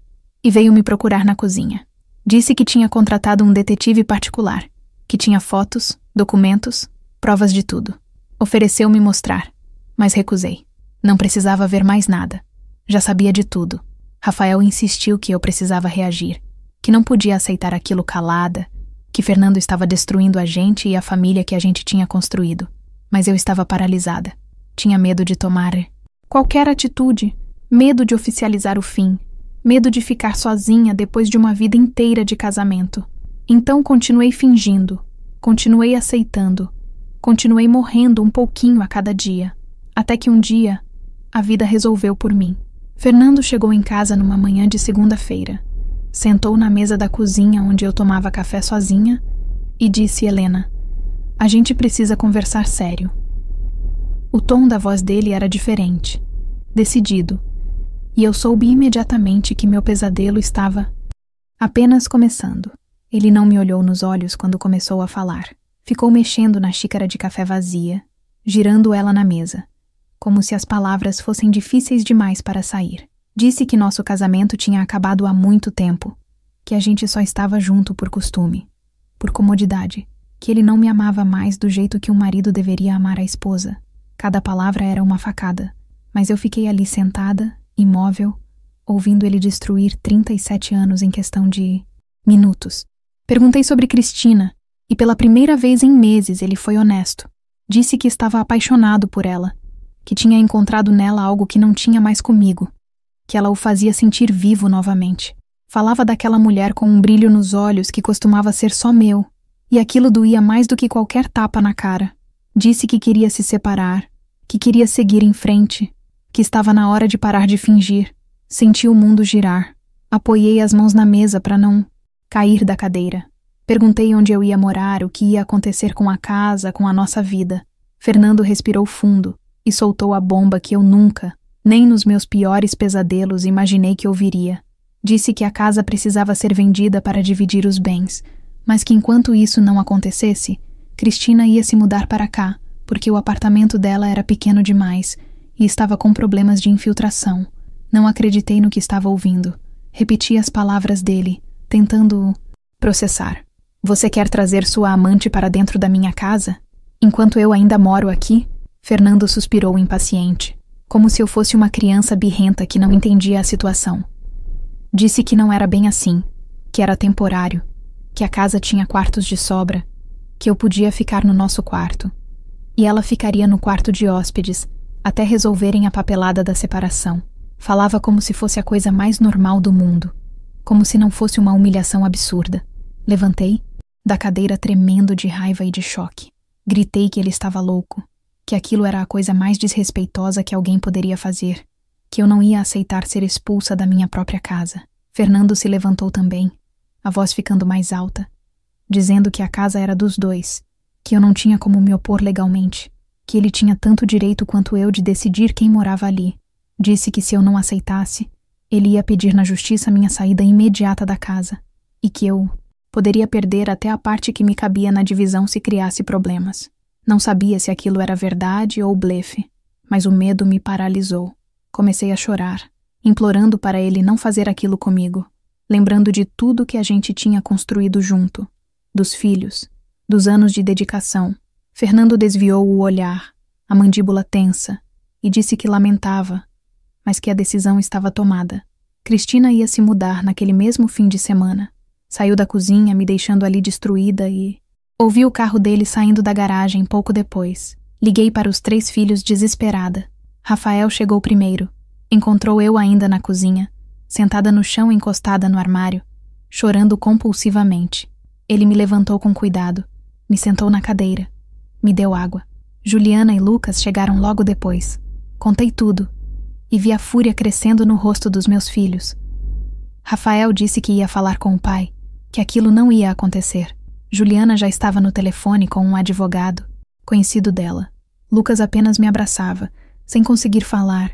e veio me procurar na cozinha. Disse que tinha contratado um detetive particular, que tinha fotos, documentos, provas de tudo. Ofereceu-me mostrar, mas recusei. Não precisava ver mais nada. Já sabia de tudo. Rafael insistiu que eu precisava reagir, que não podia aceitar aquilo calada, que Fernando estava destruindo a gente e a família que a gente tinha construído. Mas eu estava paralisada. Tinha medo de tomar qualquer atitude, medo de oficializar o fim, medo de ficar sozinha depois de uma vida inteira de casamento. Então continuei fingindo, continuei aceitando, continuei morrendo um pouquinho a cada dia, até que um dia a vida resolveu por mim. Fernando chegou em casa numa manhã de segunda-feira. Sentou na mesa da cozinha onde eu tomava café sozinha e disse: Helena, a gente precisa conversar sério. O tom da voz dele era diferente, decidido, e eu soube imediatamente que meu pesadelo estava apenas começando. Ele não me olhou nos olhos quando começou a falar. Ficou mexendo na xícara de café vazia, girando ela na mesa, como se as palavras fossem difíceis demais para sair. Disse que nosso casamento tinha acabado há muito tempo, que a gente só estava junto por costume, por comodidade, que ele não me amava mais do jeito que um marido deveria amar a esposa. Cada palavra era uma facada, mas eu fiquei ali sentada, imóvel, ouvindo ele destruir 37 anos em questão de minutos. Perguntei sobre Cristina, e pela primeira vez em meses ele foi honesto. Disse que estava apaixonado por ela, que tinha encontrado nela algo que não tinha mais comigo, que ela o fazia sentir vivo novamente. Falava daquela mulher com um brilho nos olhos que costumava ser só meu, e aquilo doía mais do que qualquer tapa na cara. Disse que queria se separar, que queria seguir em frente, que estava na hora de parar de fingir. Senti o mundo girar. Apoiei as mãos na mesa para não cair da cadeira. Perguntei onde eu ia morar, o que ia acontecer com a casa, com a nossa vida. Fernando respirou fundo e soltou a bomba que eu nunca, nem nos meus piores pesadelos, imaginei que ouviria. Disse que a casa precisava ser vendida para dividir os bens, mas que enquanto isso não acontecesse, Cristina ia se mudar para cá, porque o apartamento dela era pequeno demais e estava com problemas de infiltração. Não acreditei no que estava ouvindo. Repeti as palavras dele, tentando processar. Você quer trazer sua amante para dentro da minha casa? Enquanto eu ainda moro aqui? Fernando suspirou impaciente, como se eu fosse uma criança birrenta que não entendia a situação. Disse que não era bem assim, que era temporário, que a casa tinha quartos de sobra, que eu podia ficar no nosso quarto, e ela ficaria no quarto de hóspedes, até resolverem a papelada da separação. Falava como se fosse a coisa mais normal do mundo, como se não fosse uma humilhação absurda. Levantei da cadeira tremendo de raiva e de choque. Gritei que ele estava louco, que aquilo era a coisa mais desrespeitosa que alguém poderia fazer, que eu não ia aceitar ser expulsa da minha própria casa. Fernando se levantou também, a voz ficando mais alta, dizendo que a casa era dos dois, que eu não tinha como me opor legalmente, que ele tinha tanto direito quanto eu de decidir quem morava ali. Disse que se eu não aceitasse, ele ia pedir na justiça minha saída imediata da casa, e que eu poderia perder até a parte que me cabia na divisão se criasse problemas. Não sabia se aquilo era verdade ou blefe, mas o medo me paralisou. Comecei a chorar, implorando para ele não fazer aquilo comigo, lembrando de tudo que a gente tinha construído junto, dos filhos, dos anos de dedicação. Fernando desviou o olhar, a mandíbula tensa, e disse que lamentava, mas que a decisão estava tomada. Cristina ia se mudar naquele mesmo fim de semana. Saiu da cozinha, me deixando ali destruída, e ouvi o carro dele saindo da garagem pouco depois. Liguei para os 3 filhos desesperada. Rafael chegou primeiro. Encontrou eu ainda na cozinha, sentada no chão encostada no armário, chorando compulsivamente. Ele me levantou com cuidado, me sentou na cadeira, me deu água. Juliana e Lucas chegaram logo depois. Contei tudo, e vi a fúria crescendo no rosto dos meus filhos. Rafael disse que ia falar com o pai, que aquilo não ia acontecer. Juliana já estava no telefone com um advogado, conhecido dela. Lucas apenas me abraçava, sem conseguir falar,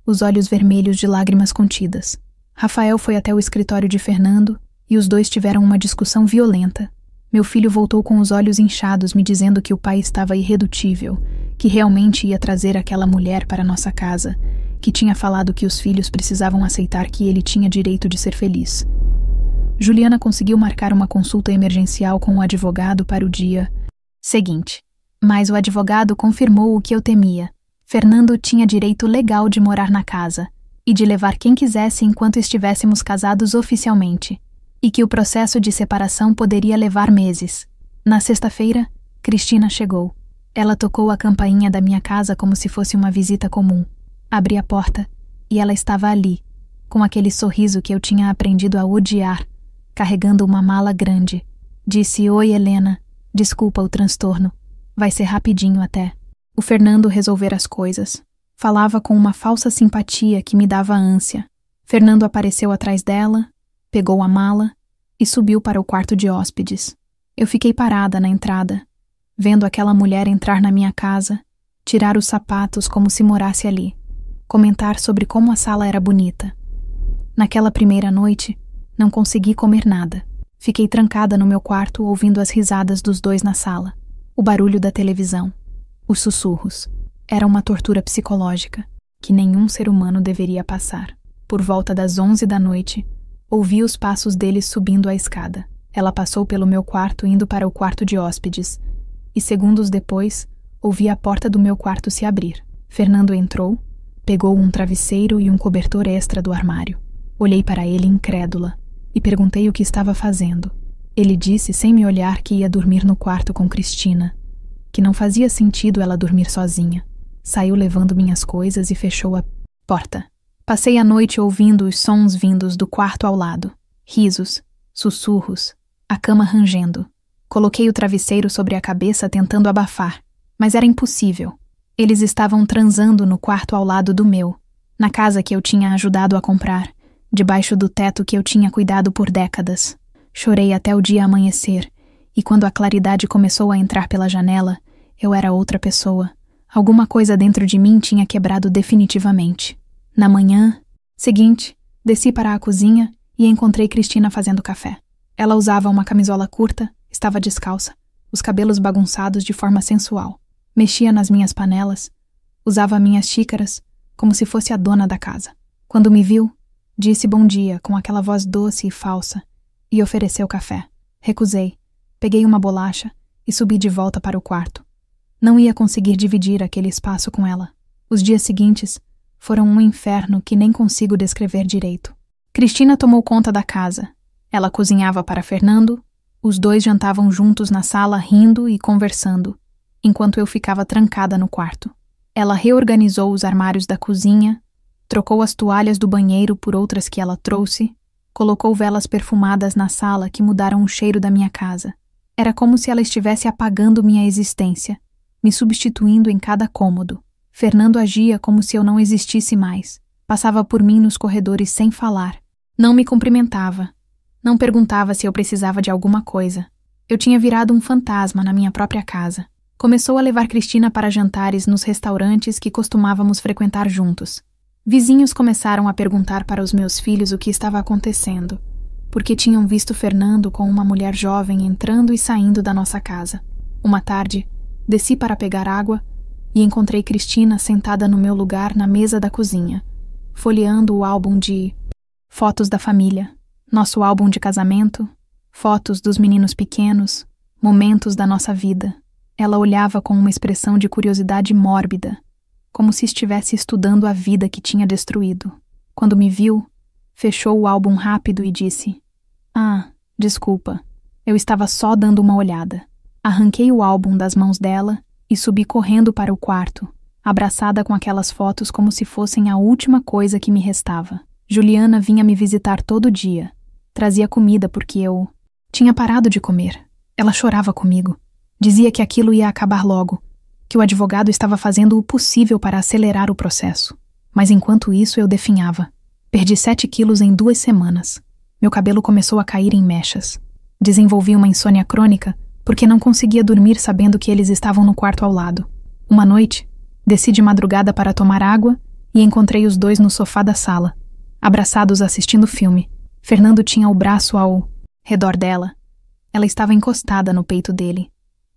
os olhos vermelhos de lágrimas contidas. Rafael foi até o escritório de Fernando e os dois tiveram uma discussão violenta. Meu filho voltou com os olhos inchados, me dizendo que o pai estava irredutível, que realmente ia trazer aquela mulher para nossa casa, que tinha falado que os filhos precisavam aceitar que ele tinha direito de ser feliz. Juliana conseguiu marcar uma consulta emergencial com o advogado para o dia seguinte. Mas o advogado confirmou o que eu temia. Fernando tinha direito legal de morar na casa e de levar quem quisesse enquanto estivéssemos casados oficialmente, e que o processo de separação poderia levar meses. Na sexta-feira, Cristina chegou. Ela tocou a campainha da minha casa como se fosse uma visita comum. Abri a porta e ela estava ali, com aquele sorriso que eu tinha aprendido a odiar, carregando uma mala grande. Disse: "Oi, Helena. Desculpa o transtorno. Vai ser rapidinho até." O Fernando resolver as coisas. Falava com uma falsa simpatia que me dava ânsia. Fernando apareceu atrás dela, pegou a mala e subiu para o quarto de hóspedes. Eu fiquei parada na entrada, vendo aquela mulher entrar na minha casa, tirar os sapatos como se morasse ali, comentar sobre como a sala era bonita. Naquela primeira noite, não consegui comer nada. Fiquei trancada no meu quarto ouvindo as risadas dos dois na sala, o barulho da televisão, os sussurros. Era uma tortura psicológica que nenhum ser humano deveria passar. Por volta das 11 da noite, ouvi os passos deles subindo a escada. Ela passou pelo meu quarto indo para o quarto de hóspedes, e segundos depois, ouvi a porta do meu quarto se abrir. Fernando entrou, pegou um travesseiro e um cobertor extra do armário. Olhei para ele incrédula e perguntei o que estava fazendo. Ele disse sem me olhar que ia dormir no quarto com Cristina, que não fazia sentido ela dormir sozinha. Saiu levando minhas coisas e fechou a porta. Passei a noite ouvindo os sons vindos do quarto ao lado. Risos, sussurros, a cama rangendo. Coloquei o travesseiro sobre a cabeça tentando abafar, mas era impossível. Eles estavam transando no quarto ao lado do meu, na casa que eu tinha ajudado a comprar, debaixo do teto que eu tinha cuidado por décadas. Chorei até o dia amanhecer, e quando a claridade começou a entrar pela janela, eu era outra pessoa. Alguma coisa dentro de mim tinha quebrado definitivamente. Na manhã seguinte, desci para a cozinha e encontrei Cristina fazendo café. Ela usava uma camisola curta, estava descalça, os cabelos bagunçados de forma sensual. Mexia nas minhas panelas, usava minhas xícaras, como se fosse a dona da casa. Quando me viu, disse bom dia com aquela voz doce e falsa e ofereceu café. Recusei, peguei uma bolacha e subi de volta para o quarto. Não ia conseguir dividir aquele espaço com ela. Os dias seguintes foram um inferno que nem consigo descrever direito. Cristina tomou conta da casa. Ela cozinhava para Fernando, os dois jantavam juntos na sala rindo e conversando, enquanto eu ficava trancada no quarto. Ela reorganizou os armários da cozinha, trocou as toalhas do banheiro por outras que ela trouxe, colocou velas perfumadas na sala que mudaram o cheiro da minha casa. Era como se ela estivesse apagando minha existência, me substituindo em cada cômodo. Fernando agia como se eu não existisse mais. Passava por mim nos corredores sem falar. Não me cumprimentava. Não perguntava se eu precisava de alguma coisa. Eu tinha virado um fantasma na minha própria casa. Começou a levar Cristina para jantares nos restaurantes que costumávamos frequentar juntos. Vizinhos começaram a perguntar para os meus filhos o que estava acontecendo, porque tinham visto Fernando com uma mulher jovem entrando e saindo da nossa casa. Uma tarde, desci para pegar água e encontrei Cristina sentada no meu lugar na mesa da cozinha, folheando o álbum de fotos da família, nosso álbum de casamento, fotos dos meninos pequenos, momentos da nossa vida. Ela olhava com uma expressão de curiosidade mórbida, como se estivesse estudando a vida que tinha destruído. Quando me viu, fechou o álbum rápido e disse: "Ah, desculpa, eu estava só dando uma olhada." Arranquei o álbum das mãos dela e subi correndo para o quarto, abraçada com aquelas fotos como se fossem a última coisa que me restava. Juliana vinha me visitar todo dia. Trazia comida porque eu tinha parado de comer. Ela chorava comigo. Dizia que aquilo ia acabar logo, que o advogado estava fazendo o possível para acelerar o processo. Mas enquanto isso eu definhava. Perdi 7 quilos em 2 semanas. Meu cabelo começou a cair em mechas. Desenvolvi uma insônia crônica porque não conseguia dormir sabendo que eles estavam no quarto ao lado. Uma noite, desci de madrugada para tomar água e encontrei os dois no sofá da sala, abraçados assistindo filme. Fernando tinha o braço ao redor dela. Ela estava encostada no peito dele,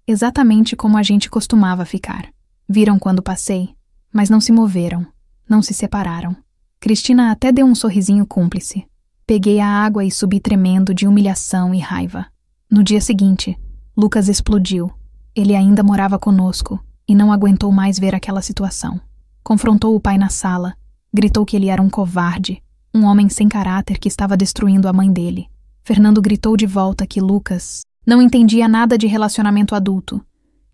exatamente como a gente costumava ficar. Viram quando passei, mas não se moveram, não se separaram. Cristina até deu um sorrisinho cúmplice. Peguei a água e subi tremendo de humilhação e raiva. No dia seguinte, Lucas explodiu. Ele ainda morava conosco e não aguentou mais ver aquela situação. Confrontou o pai na sala, gritou que ele era um covarde, um homem sem caráter que estava destruindo a mãe dele. Fernando gritou de volta que Lucas não entendia nada de relacionamento adulto,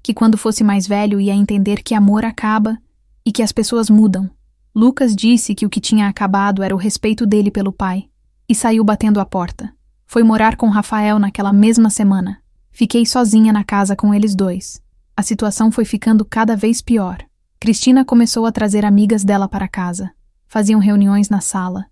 que quando fosse mais velho ia entender que amor acaba e que as pessoas mudam. Lucas disse que o que tinha acabado era o respeito dele pelo pai e saiu batendo a porta. Foi morar com Rafael naquela mesma semana. Fiquei sozinha na casa com eles dois. A situação foi ficando cada vez pior. Cristina começou a trazer amigas dela para casa. Faziam reuniões na sala.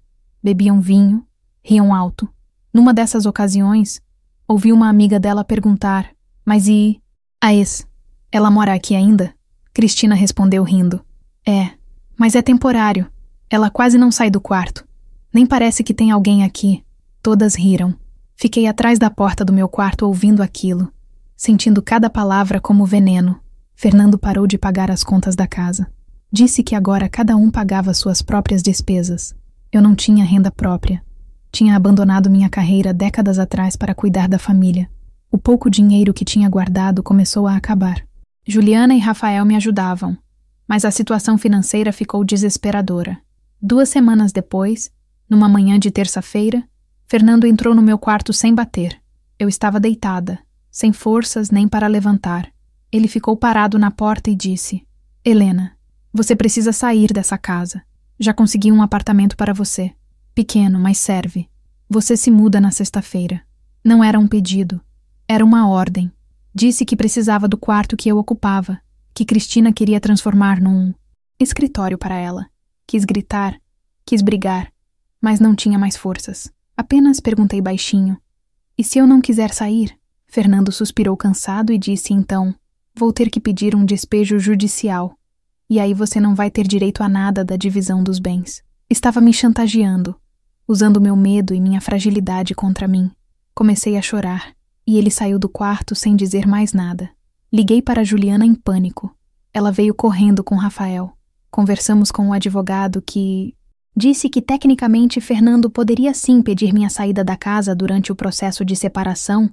Bebiam vinho, riam alto. Numa dessas ocasiões, ouvi uma amiga dela perguntar: "Mas e a ex? Ela mora aqui ainda?" Cristina respondeu rindo: "É, mas é temporário. Ela quase não sai do quarto. Nem parece que tem alguém aqui." Todas riram. Fiquei atrás da porta do meu quarto ouvindo aquilo, sentindo cada palavra como veneno. Fernando parou de pagar as contas da casa. Disse que agora cada um pagava suas próprias despesas. Eu não tinha renda própria. Tinha abandonado minha carreira décadas atrás para cuidar da família. O pouco dinheiro que tinha guardado começou a acabar. Juliana e Rafael me ajudavam, mas a situação financeira ficou desesperadora. 2 semanas depois, numa manhã de terça-feira, Fernando entrou no meu quarto sem bater. Eu estava deitada, sem forças nem para levantar. Ele ficou parado na porta e disse: "Helena, você precisa sair dessa casa. Já consegui um apartamento para você. Pequeno, mas serve. Você se muda na sexta-feira." Não era um pedido, era uma ordem. Disse que precisava do quarto que eu ocupava, que Cristina queria transformar num escritório para ela. Quis gritar, quis brigar, mas não tinha mais forças. Apenas perguntei baixinho: "E se eu não quiser sair?" Fernando suspirou cansado e disse então: "Vou ter que pedir um despejo judicial. E aí você não vai ter direito a nada da divisão dos bens." Estava me chantageando, usando meu medo e minha fragilidade contra mim. Comecei a chorar, e ele saiu do quarto sem dizer mais nada. Liguei para Juliana em pânico. Ela veio correndo com Rafael. Conversamos com o advogado que disse que tecnicamente Fernando poderia sim pedir minha saída da casa durante o processo de separação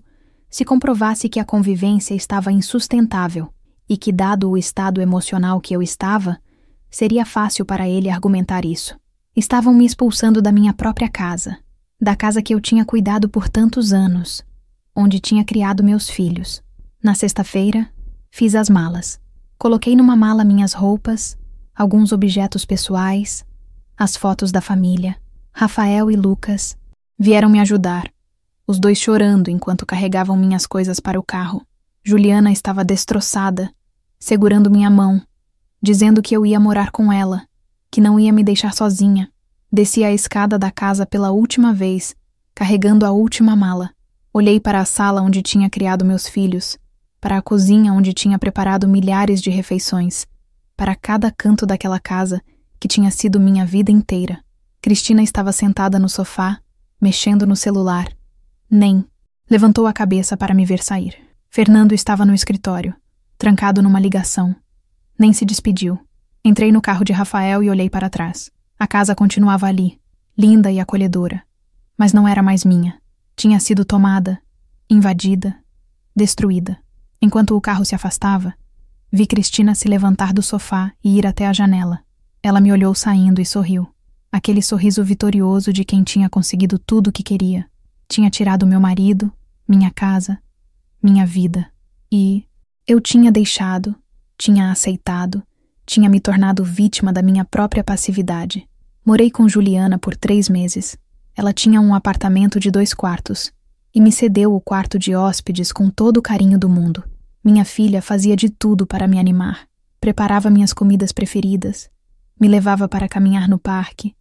se comprovasse que a convivência estava insustentável e que, dado o estado emocional que eu estava, seria fácil para ele argumentar isso. Estavam me expulsando da minha própria casa, da casa que eu tinha cuidado por tantos anos, onde tinha criado meus filhos. Na sexta-feira, fiz as malas. Coloquei numa mala minhas roupas, alguns objetos pessoais, as fotos da família. Rafael e Lucas vieram me ajudar, os dois chorando enquanto carregavam minhas coisas para o carro. Juliana estava destroçada, segurando minha mão, dizendo que eu ia morar com ela, que não ia me deixar sozinha. Desci a escada da casa pela última vez, carregando a última mala. Olhei para a sala onde tinha criado meus filhos, para a cozinha onde tinha preparado milhares de refeições, para cada canto daquela casa que tinha sido minha vida inteira. Cristina estava sentada no sofá, mexendo no celular. Nem levantou a cabeça para me ver sair. Fernando estava no escritório, trancado numa ligação. Nem se despediu. Entrei no carro de Rafael e olhei para trás. A casa continuava ali, linda e acolhedora. Mas não era mais minha. Tinha sido tomada, invadida, destruída. Enquanto o carro se afastava, vi Cristina se levantar do sofá e ir até a janela. Ela me olhou saindo e sorriu. Aquele sorriso vitorioso de quem tinha conseguido tudo o que queria. Tinha tirado meu marido, minha casa, minha vida. E eu tinha deixado, tinha aceitado, tinha me tornado vítima da minha própria passividade. Morei com Juliana por 3 meses. Ela tinha um apartamento de 2 quartos e me cedeu o quarto de hóspedes com todo o carinho do mundo. Minha filha fazia de tudo para me animar. Preparava minhas comidas preferidas, me levava para caminhar no parque,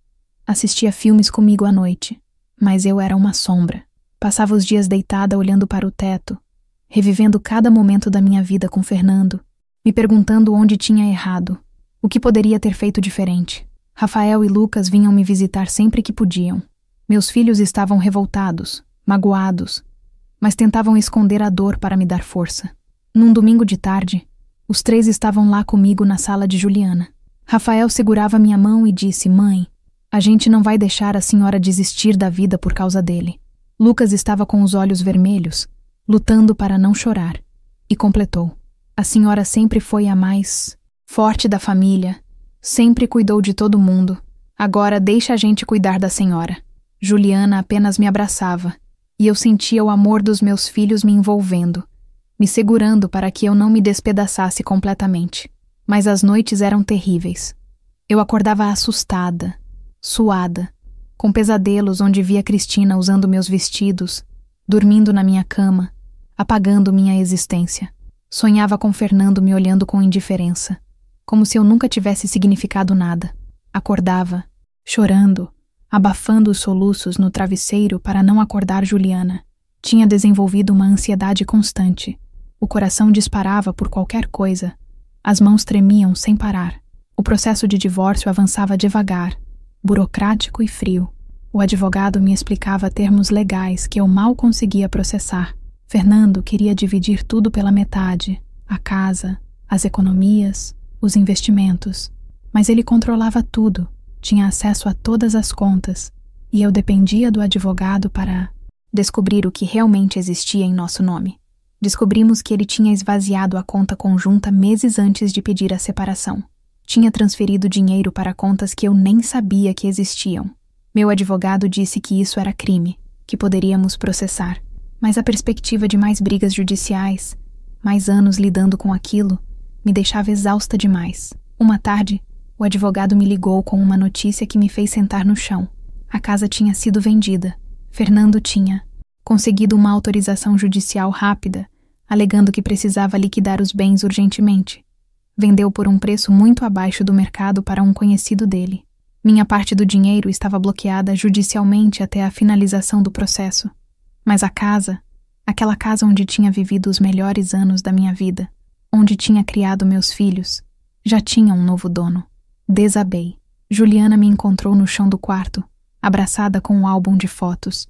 assistia filmes comigo à noite. Mas eu era uma sombra. Passava os dias deitada olhando para o teto, revivendo cada momento da minha vida com Fernando, me perguntando onde tinha errado, o que poderia ter feito diferente. Rafael e Lucas vinham me visitar sempre que podiam. Meus filhos estavam revoltados, magoados. mas tentavam esconder a dor para me dar força. Num domingo de tarde, os 3 estavam lá comigo na sala de Juliana. Rafael segurava minha mão e disse: "Mãe, a gente não vai deixar a senhora desistir da vida por causa dele." Lucas estava com os olhos vermelhos, lutando para não chorar, e completou: "A senhora sempre foi a mais forte da família, sempre cuidou de todo mundo. Agora deixa a gente cuidar da senhora." Juliana apenas me abraçava, e eu sentia o amor dos meus filhos me envolvendo, me segurando para que eu não me despedaçasse completamente. Mas as noites eram terríveis. Eu acordava assustada, suada, com pesadelos onde via Cristina usando meus vestidos, dormindo na minha cama, apagando minha existência. Sonhava com Fernando me olhando com indiferença, como se eu nunca tivesse significado nada. Acordava, chorando, abafando os soluços no travesseiro para não acordar Juliana. Tinha desenvolvido uma ansiedade constante. O coração disparava por qualquer coisa. As mãos tremiam sem parar. O processo de divórcio avançava devagar, burocrático e frio. O advogado me explicava termos legais que eu mal conseguia processar. Fernando queria dividir tudo pela metade: a casa, as economias, os investimentos. Mas ele controlava tudo, tinha acesso a todas as contas, e eu dependia do advogado para descobrir o que realmente existia em nosso nome. Descobrimos que ele tinha esvaziado a conta conjunta meses antes de pedir a separação. Tinha transferido dinheiro para contas que eu nem sabia que existiam. Meu advogado disse que isso era crime, que poderíamos processar. Mas a perspectiva de mais brigas judiciais, mais anos lidando com aquilo, me deixava exausta demais. Uma tarde, o advogado me ligou com uma notícia que me fez sentar no chão. A casa tinha sido vendida. Fernando tinha conseguido uma autorização judicial rápida, alegando que precisava liquidar os bens urgentemente. Vendeu por um preço muito abaixo do mercado para um conhecido dele. Minha parte do dinheiro estava bloqueada judicialmente até a finalização do processo. Mas a casa, aquela casa onde tinha vivido os melhores anos da minha vida, onde tinha criado meus filhos, já tinha um novo dono. Desabei. Juliana me encontrou no chão do quarto, abraçada com um álbum de fotos,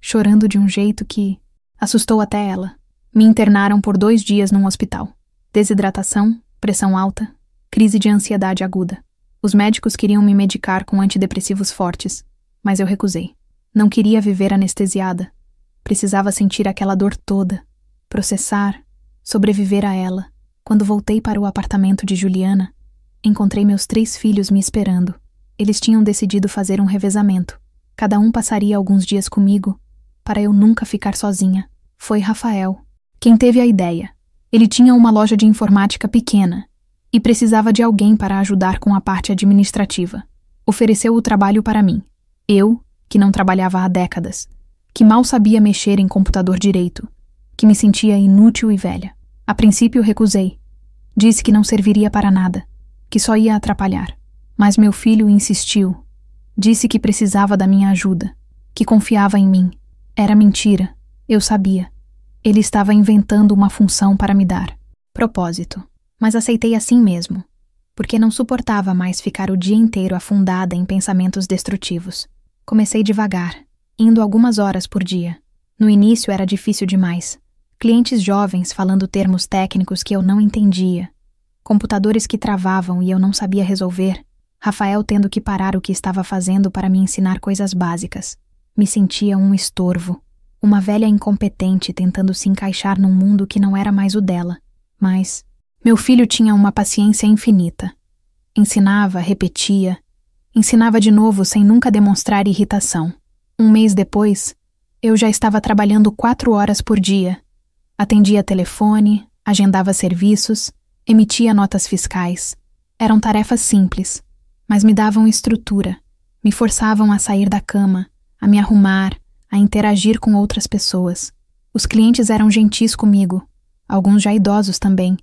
chorando de um jeito que assustou até ela. Me internaram por 2 dias num hospital. Desidratação, pressão alta, crise de ansiedade aguda. Os médicos queriam me medicar com antidepressivos fortes, mas eu recusei. Não queria viver anestesiada. Precisava sentir aquela dor toda, processar, sobreviver a ela. Quando voltei para o apartamento de Juliana, encontrei meus 3 filhos me esperando. Eles tinham decidido fazer um revezamento. Cada um passaria alguns dias comigo, para eu nunca ficar sozinha. Foi Rafael quem teve a ideia. Ele tinha uma loja de informática pequena e precisava de alguém para ajudar com a parte administrativa. Ofereceu o trabalho para mim. Eu, que não trabalhava há décadas, que mal sabia mexer em computador direito, que me sentia inútil e velha. A princípio recusei. Disse que não serviria para nada, que só ia atrapalhar. Mas meu filho insistiu. Disse que precisava da minha ajuda, que confiava em mim. Era mentira, eu sabia. Ele estava inventando uma função para me dar. Propósito. Mas aceitei assim mesmo, porque não suportava mais ficar o dia inteiro afundada em pensamentos destrutivos. Comecei devagar, indo algumas horas por dia. No início era difícil demais. Clientes jovens falando termos técnicos que eu não entendia. Computadores que travavam e eu não sabia resolver. Rafael tendo que parar o que estava fazendo para me ensinar coisas básicas. Me sentia um estorvo. Uma velha incompetente tentando se encaixar num mundo que não era mais o dela. Mas meu filho tinha uma paciência infinita. Ensinava, repetia. Ensinava de novo sem nunca demonstrar irritação. 1 mês depois, eu já estava trabalhando 4 horas por dia. Atendia telefone, agendava serviços, emitia notas fiscais. Eram tarefas simples, mas me davam estrutura, me forçavam a sair da cama, a me arrumar, a interagir com outras pessoas. Os clientes eram gentis comigo, alguns já idosos também,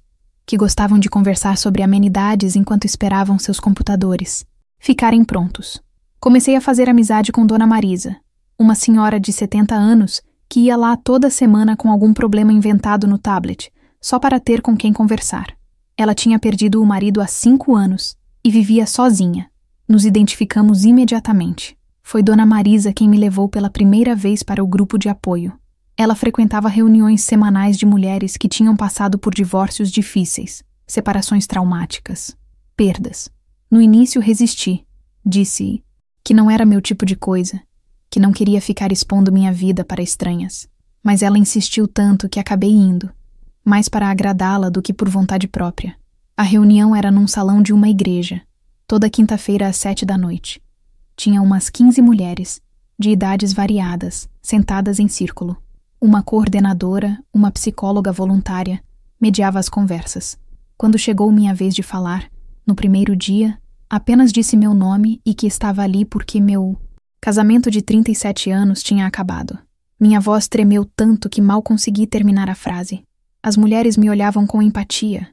que gostavam de conversar sobre amenidades enquanto esperavam seus computadores ficarem prontos. Comecei a fazer amizade com Dona Marisa, uma senhora de 70 anos que ia lá toda semana com algum problema inventado no tablet, só para ter com quem conversar. Ela tinha perdido o marido há 5 anos e vivia sozinha. Nos identificamos imediatamente. Foi Dona Marisa quem me levou pela primeira vez para o grupo de apoio. Ela frequentava reuniões semanais de mulheres que tinham passado por divórcios difíceis, separações traumáticas, perdas. No início resisti. Disse que não era meu tipo de coisa, que não queria ficar expondo minha vida para estranhas. Mas ela insistiu tanto que acabei indo, mais para agradá-la do que por vontade própria. A reunião era num salão de uma igreja, toda quinta-feira às 7 da noite. Tinha umas 15 mulheres, de idades variadas, sentadas em círculo. Uma coordenadora, uma psicóloga voluntária, mediava as conversas. Quando chegou minha vez de falar, no primeiro dia, apenas disse meu nome e que estava ali porque meu casamento de 37 anos tinha acabado. Minha voz tremeu tanto que mal consegui terminar a frase. As mulheres me olhavam com empatia,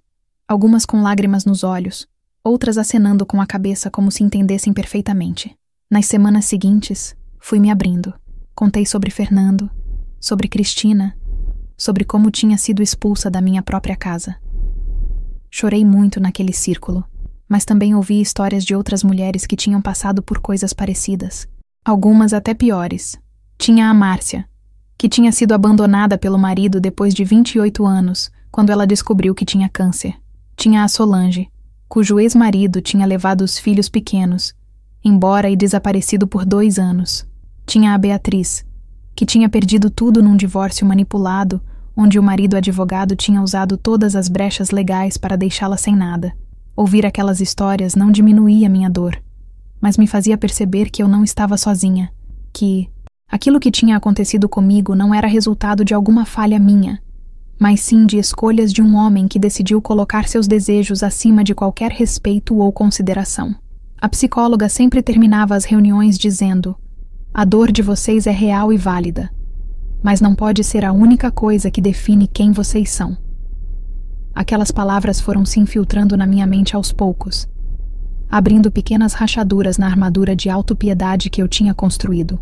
algumas com lágrimas nos olhos, outras acenando com a cabeça como se entendessem perfeitamente. Nas semanas seguintes, fui me abrindo. Contei sobre Fernando, sobre Cristina, sobre como tinha sido expulsa da minha própria casa. Chorei muito naquele círculo, mas também ouvi histórias de outras mulheres que tinham passado por coisas parecidas, algumas até piores. Tinha a Márcia, que tinha sido abandonada pelo marido depois de 28 anos, quando ela descobriu que tinha câncer. Tinha a Solange, cujo ex-marido tinha levado os filhos pequenos, embora e desaparecido por 2 anos. Tinha a Beatriz, que tinha perdido tudo num divórcio manipulado, onde o marido advogado tinha usado todas as brechas legais para deixá-la sem nada. Ouvir aquelas histórias não diminuía minha dor, mas me fazia perceber que eu não estava sozinha, que aquilo que tinha acontecido comigo não era resultado de alguma falha minha, mas sim de escolhas de um homem que decidiu colocar seus desejos acima de qualquer respeito ou consideração. A psicóloga sempre terminava as reuniões dizendo: "A dor de vocês é real e válida, mas não pode ser a única coisa que define quem vocês são." Aquelas palavras foram se infiltrando na minha mente aos poucos, abrindo pequenas rachaduras na armadura de autopiedade que eu tinha construído.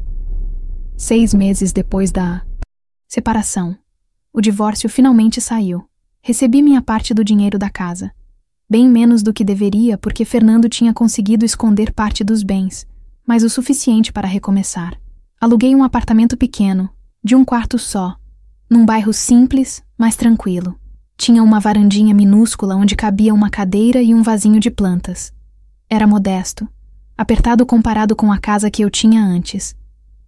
6 meses depois da separação, o divórcio finalmente saiu. Recebi minha parte do dinheiro da casa. Bem menos do que deveria, porque Fernando tinha conseguido esconder parte dos bens, mas o suficiente para recomeçar. Aluguei um apartamento pequeno, de 1 quarto só, num bairro simples, mas tranquilo. Tinha uma varandinha minúscula onde cabia uma cadeira e um vasinho de plantas. Era modesto, apertado comparado com a casa que eu tinha antes,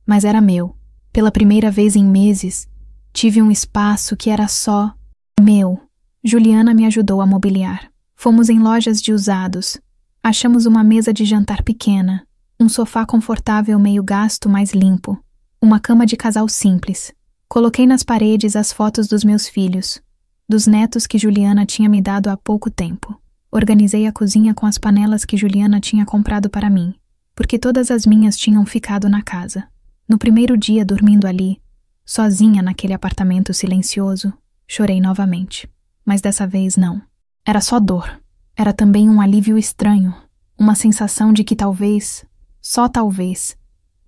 mas era meu. Pela primeira vez em meses, tive um espaço que era só meu. Juliana me ajudou a mobiliar. Fomos em lojas de usados. Achamos uma mesa de jantar pequena, um sofá confortável meio gasto, mas limpo, uma cama de casal simples. Coloquei nas paredes as fotos dos meus filhos, dos netos que Juliana tinha me dado há pouco tempo. Organizei a cozinha com as panelas que Juliana tinha comprado para mim, porque todas as minhas tinham ficado na casa. No primeiro dia dormindo ali, sozinha naquele apartamento silencioso, chorei novamente. Mas dessa vez não. Era só dor. Era também um alívio estranho, uma sensação de que talvez, só talvez,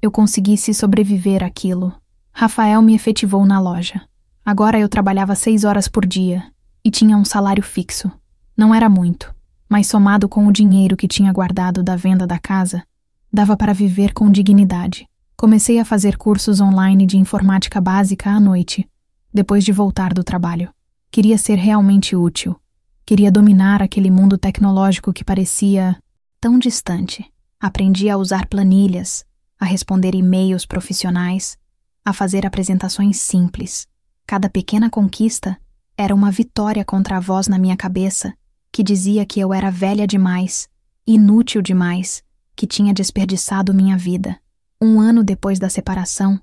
eu conseguisse sobreviver àquilo. Rafael me efetivou na loja. Agora eu trabalhava 6 horas por dia e tinha um salário fixo. Não era muito, mas somado com o dinheiro que tinha guardado da venda da casa, dava para viver com dignidade. Comecei a fazer cursos online de informática básica à noite, depois de voltar do trabalho. Queria ser realmente útil. Queria dominar aquele mundo tecnológico que parecia tão distante. Aprendi a usar planilhas, a responder e-mails profissionais, a fazer apresentações simples. Cada pequena conquista era uma vitória contra a voz na minha cabeça que dizia que eu era velha demais, inútil demais, que tinha desperdiçado minha vida. 1 ano depois da separação,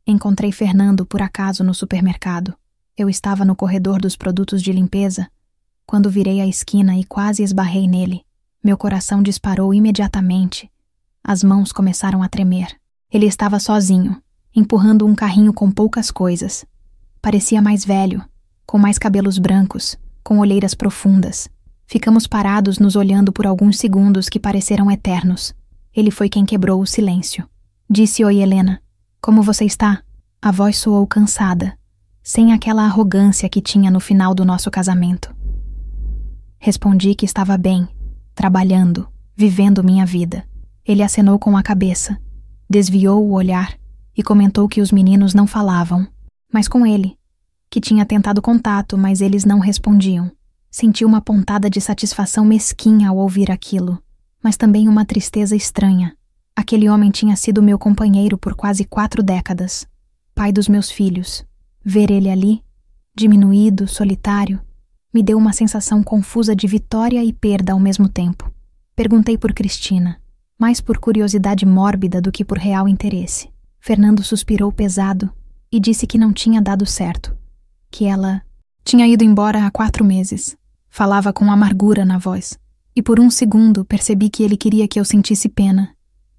encontrei Fernando por acaso no supermercado. Eu estava no corredor dos produtos de limpeza, quando virei a esquina e quase esbarrei nele. Meu coração disparou imediatamente. As mãos começaram a tremer. Ele estava sozinho, empurrando um carrinho com poucas coisas. Parecia mais velho, com mais cabelos brancos, com olheiras profundas. Ficamos parados nos olhando por alguns segundos que pareceram eternos. Ele foi quem quebrou o silêncio. Disse: "Oi, Helena. Como você está?" A voz soou cansada, sem aquela arrogância que tinha no final do nosso casamento. Respondi que estava bem, trabalhando, vivendo minha vida. Ele acenou com a cabeça, desviou o olhar e comentou que os meninos não falavam, mas com ele, que tinha tentado contato, mas eles não respondiam. Senti uma pontada de satisfação mesquinha ao ouvir aquilo, mas também uma tristeza estranha. Aquele homem tinha sido meu companheiro por quase 4 décadas, pai dos meus filhos. Ver ele ali, diminuído, solitário, me deu uma sensação confusa de vitória e perda ao mesmo tempo. Perguntei por Cristina, mais por curiosidade mórbida do que por real interesse. Fernando suspirou pesado e disse que não tinha dado certo, que ela tinha ido embora há 4 meses. Falava com amargura na voz, e por um segundo percebi que ele queria que eu sentisse pena,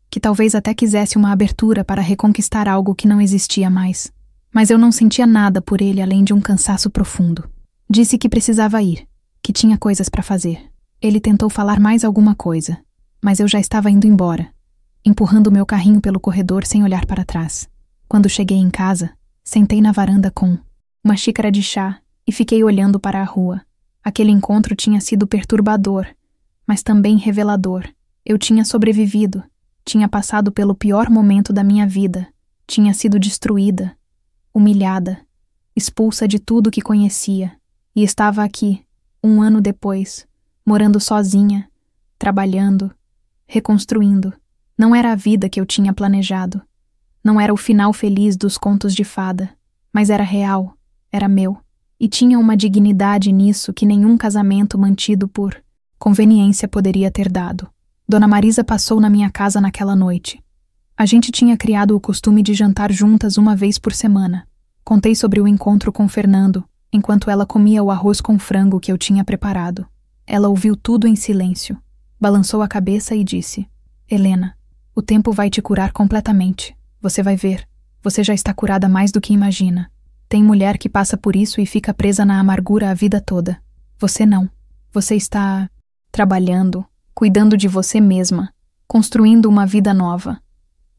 que talvez até quisesse uma abertura para reconquistar algo que não existia mais. Mas eu não sentia nada por ele além de um cansaço profundo. Disse que precisava ir, que tinha coisas para fazer. Ele tentou falar mais alguma coisa, mas eu já estava indo embora, empurrando meu carrinho pelo corredor sem olhar para trás. Quando cheguei em casa, sentei na varanda com uma xícara de chá e fiquei olhando para a rua. Aquele encontro tinha sido perturbador, mas também revelador. Eu tinha sobrevivido, tinha passado pelo pior momento da minha vida, tinha sido destruída, humilhada, expulsa de tudo que conhecia, e estava aqui, 1 ano depois, morando sozinha, trabalhando, reconstruindo. Não era a vida que eu tinha planejado. Não era o final feliz dos contos de fada, mas era real, era meu. E tinha uma dignidade nisso que nenhum casamento mantido por conveniência poderia ter dado. Dona Marisa passou na minha casa naquela noite. A gente tinha criado o costume de jantar juntas uma vez por semana. Contei sobre o encontro com Fernando, enquanto ela comia o arroz com frango que eu tinha preparado. Ela ouviu tudo em silêncio, balançou a cabeça e disse: Helena, o tempo vai te curar completamente. Você vai ver. Você já está curada mais do que imagina. Tem mulher que passa por isso e fica presa na amargura a vida toda. Você não. Você está trabalhando, cuidando de você mesma, construindo uma vida nova.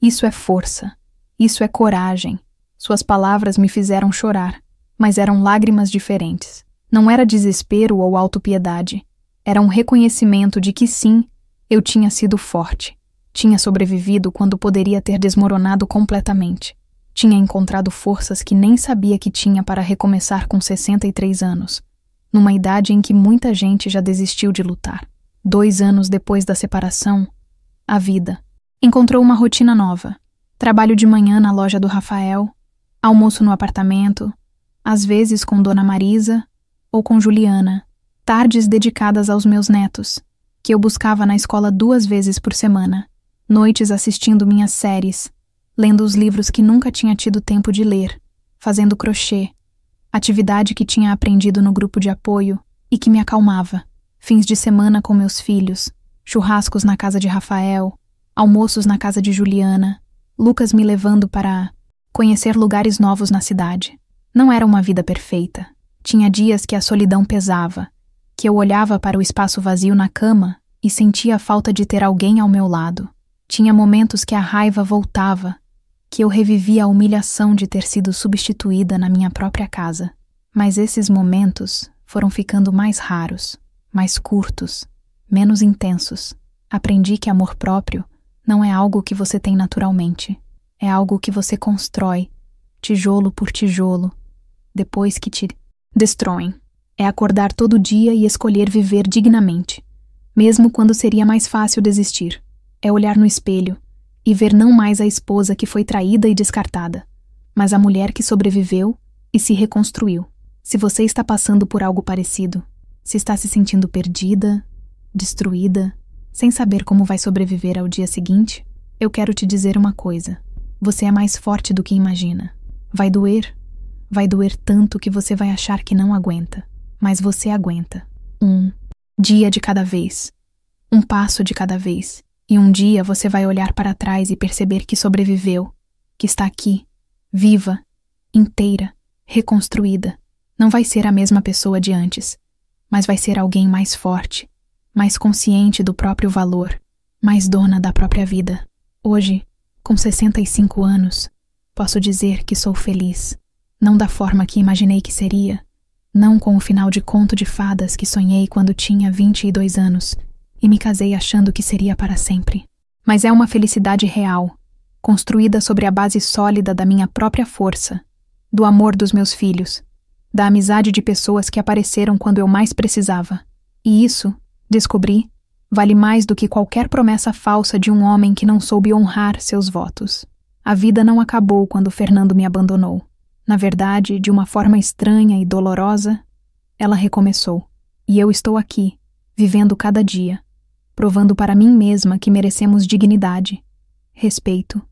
Isso é força. Isso é coragem. Suas palavras me fizeram chorar, mas eram lágrimas diferentes. Não era desespero ou autopiedade. Era um reconhecimento de que sim, eu tinha sido forte. Tinha sobrevivido quando poderia ter desmoronado completamente. Tinha encontrado forças que nem sabia que tinha para recomeçar com 63 anos, numa idade em que muita gente já desistiu de lutar. 2 anos depois da separação, a vida encontrou uma rotina nova. Trabalho de manhã na loja do Rafael, almoço no apartamento, às vezes com Dona Marisa ou com Juliana, tardes dedicadas aos meus netos, que eu buscava na escola 2 vezes por semana, noites assistindo minhas séries, lendo os livros que nunca tinha tido tempo de ler, fazendo crochê, atividade que tinha aprendido no grupo de apoio e que me acalmava, fins de semana com meus filhos, churrascos na casa de Rafael, almoços na casa de Juliana, Lucas me levando para conhecer lugares novos na cidade. Não era uma vida perfeita. Tinha dias que a solidão pesava, que eu olhava para o espaço vazio na cama e sentia a falta de ter alguém ao meu lado. Tinha momentos que a raiva voltava, que eu revivia a humilhação de ter sido substituída na minha própria casa. Mas esses momentos foram ficando mais raros, mais curtos, menos intensos. Aprendi que amor próprio não é algo que você tem naturalmente. É algo que você constrói, tijolo por tijolo, depois que te destroem. É acordar todo dia e escolher viver dignamente, mesmo quando seria mais fácil desistir. É olhar no espelho e ver não mais a esposa que foi traída e descartada, mas a mulher que sobreviveu e se reconstruiu. Se você está passando por algo parecido, se está se sentindo perdida, destruída, sem saber como vai sobreviver ao dia seguinte, eu quero te dizer uma coisa. Você é mais forte do que imagina. Vai doer tanto que você vai achar que não aguenta, mas você aguenta. 1 dia de cada vez, 1 passo de cada vez. E um dia você vai olhar para trás e perceber que sobreviveu, que está aqui, viva, inteira, reconstruída. Não vai ser a mesma pessoa de antes, mas vai ser alguém mais forte, mais consciente do próprio valor, mais dona da própria vida. Hoje, com 65 anos, posso dizer que sou feliz. Não da forma que imaginei que seria, não com o final de conto de fadas que sonhei quando tinha 22 anos, e me casei achando que seria para sempre. Mas é uma felicidade real, construída sobre a base sólida da minha própria força, do amor dos meus filhos, da amizade de pessoas que apareceram quando eu mais precisava. E isso, descobri, vale mais do que qualquer promessa falsa de um homem que não soube honrar seus votos. A vida não acabou quando Fernando me abandonou. Na verdade, de uma forma estranha e dolorosa, ela recomeçou. E eu estou aqui, vivendo cada dia, provando para mim mesma que merecemos dignidade, respeito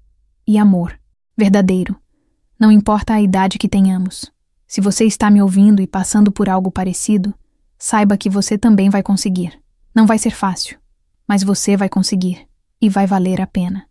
e amor verdadeiro. Não importa a idade que tenhamos. Se você está me ouvindo e passando por algo parecido, saiba que você também vai conseguir. Não vai ser fácil, mas você vai conseguir e vai valer a pena.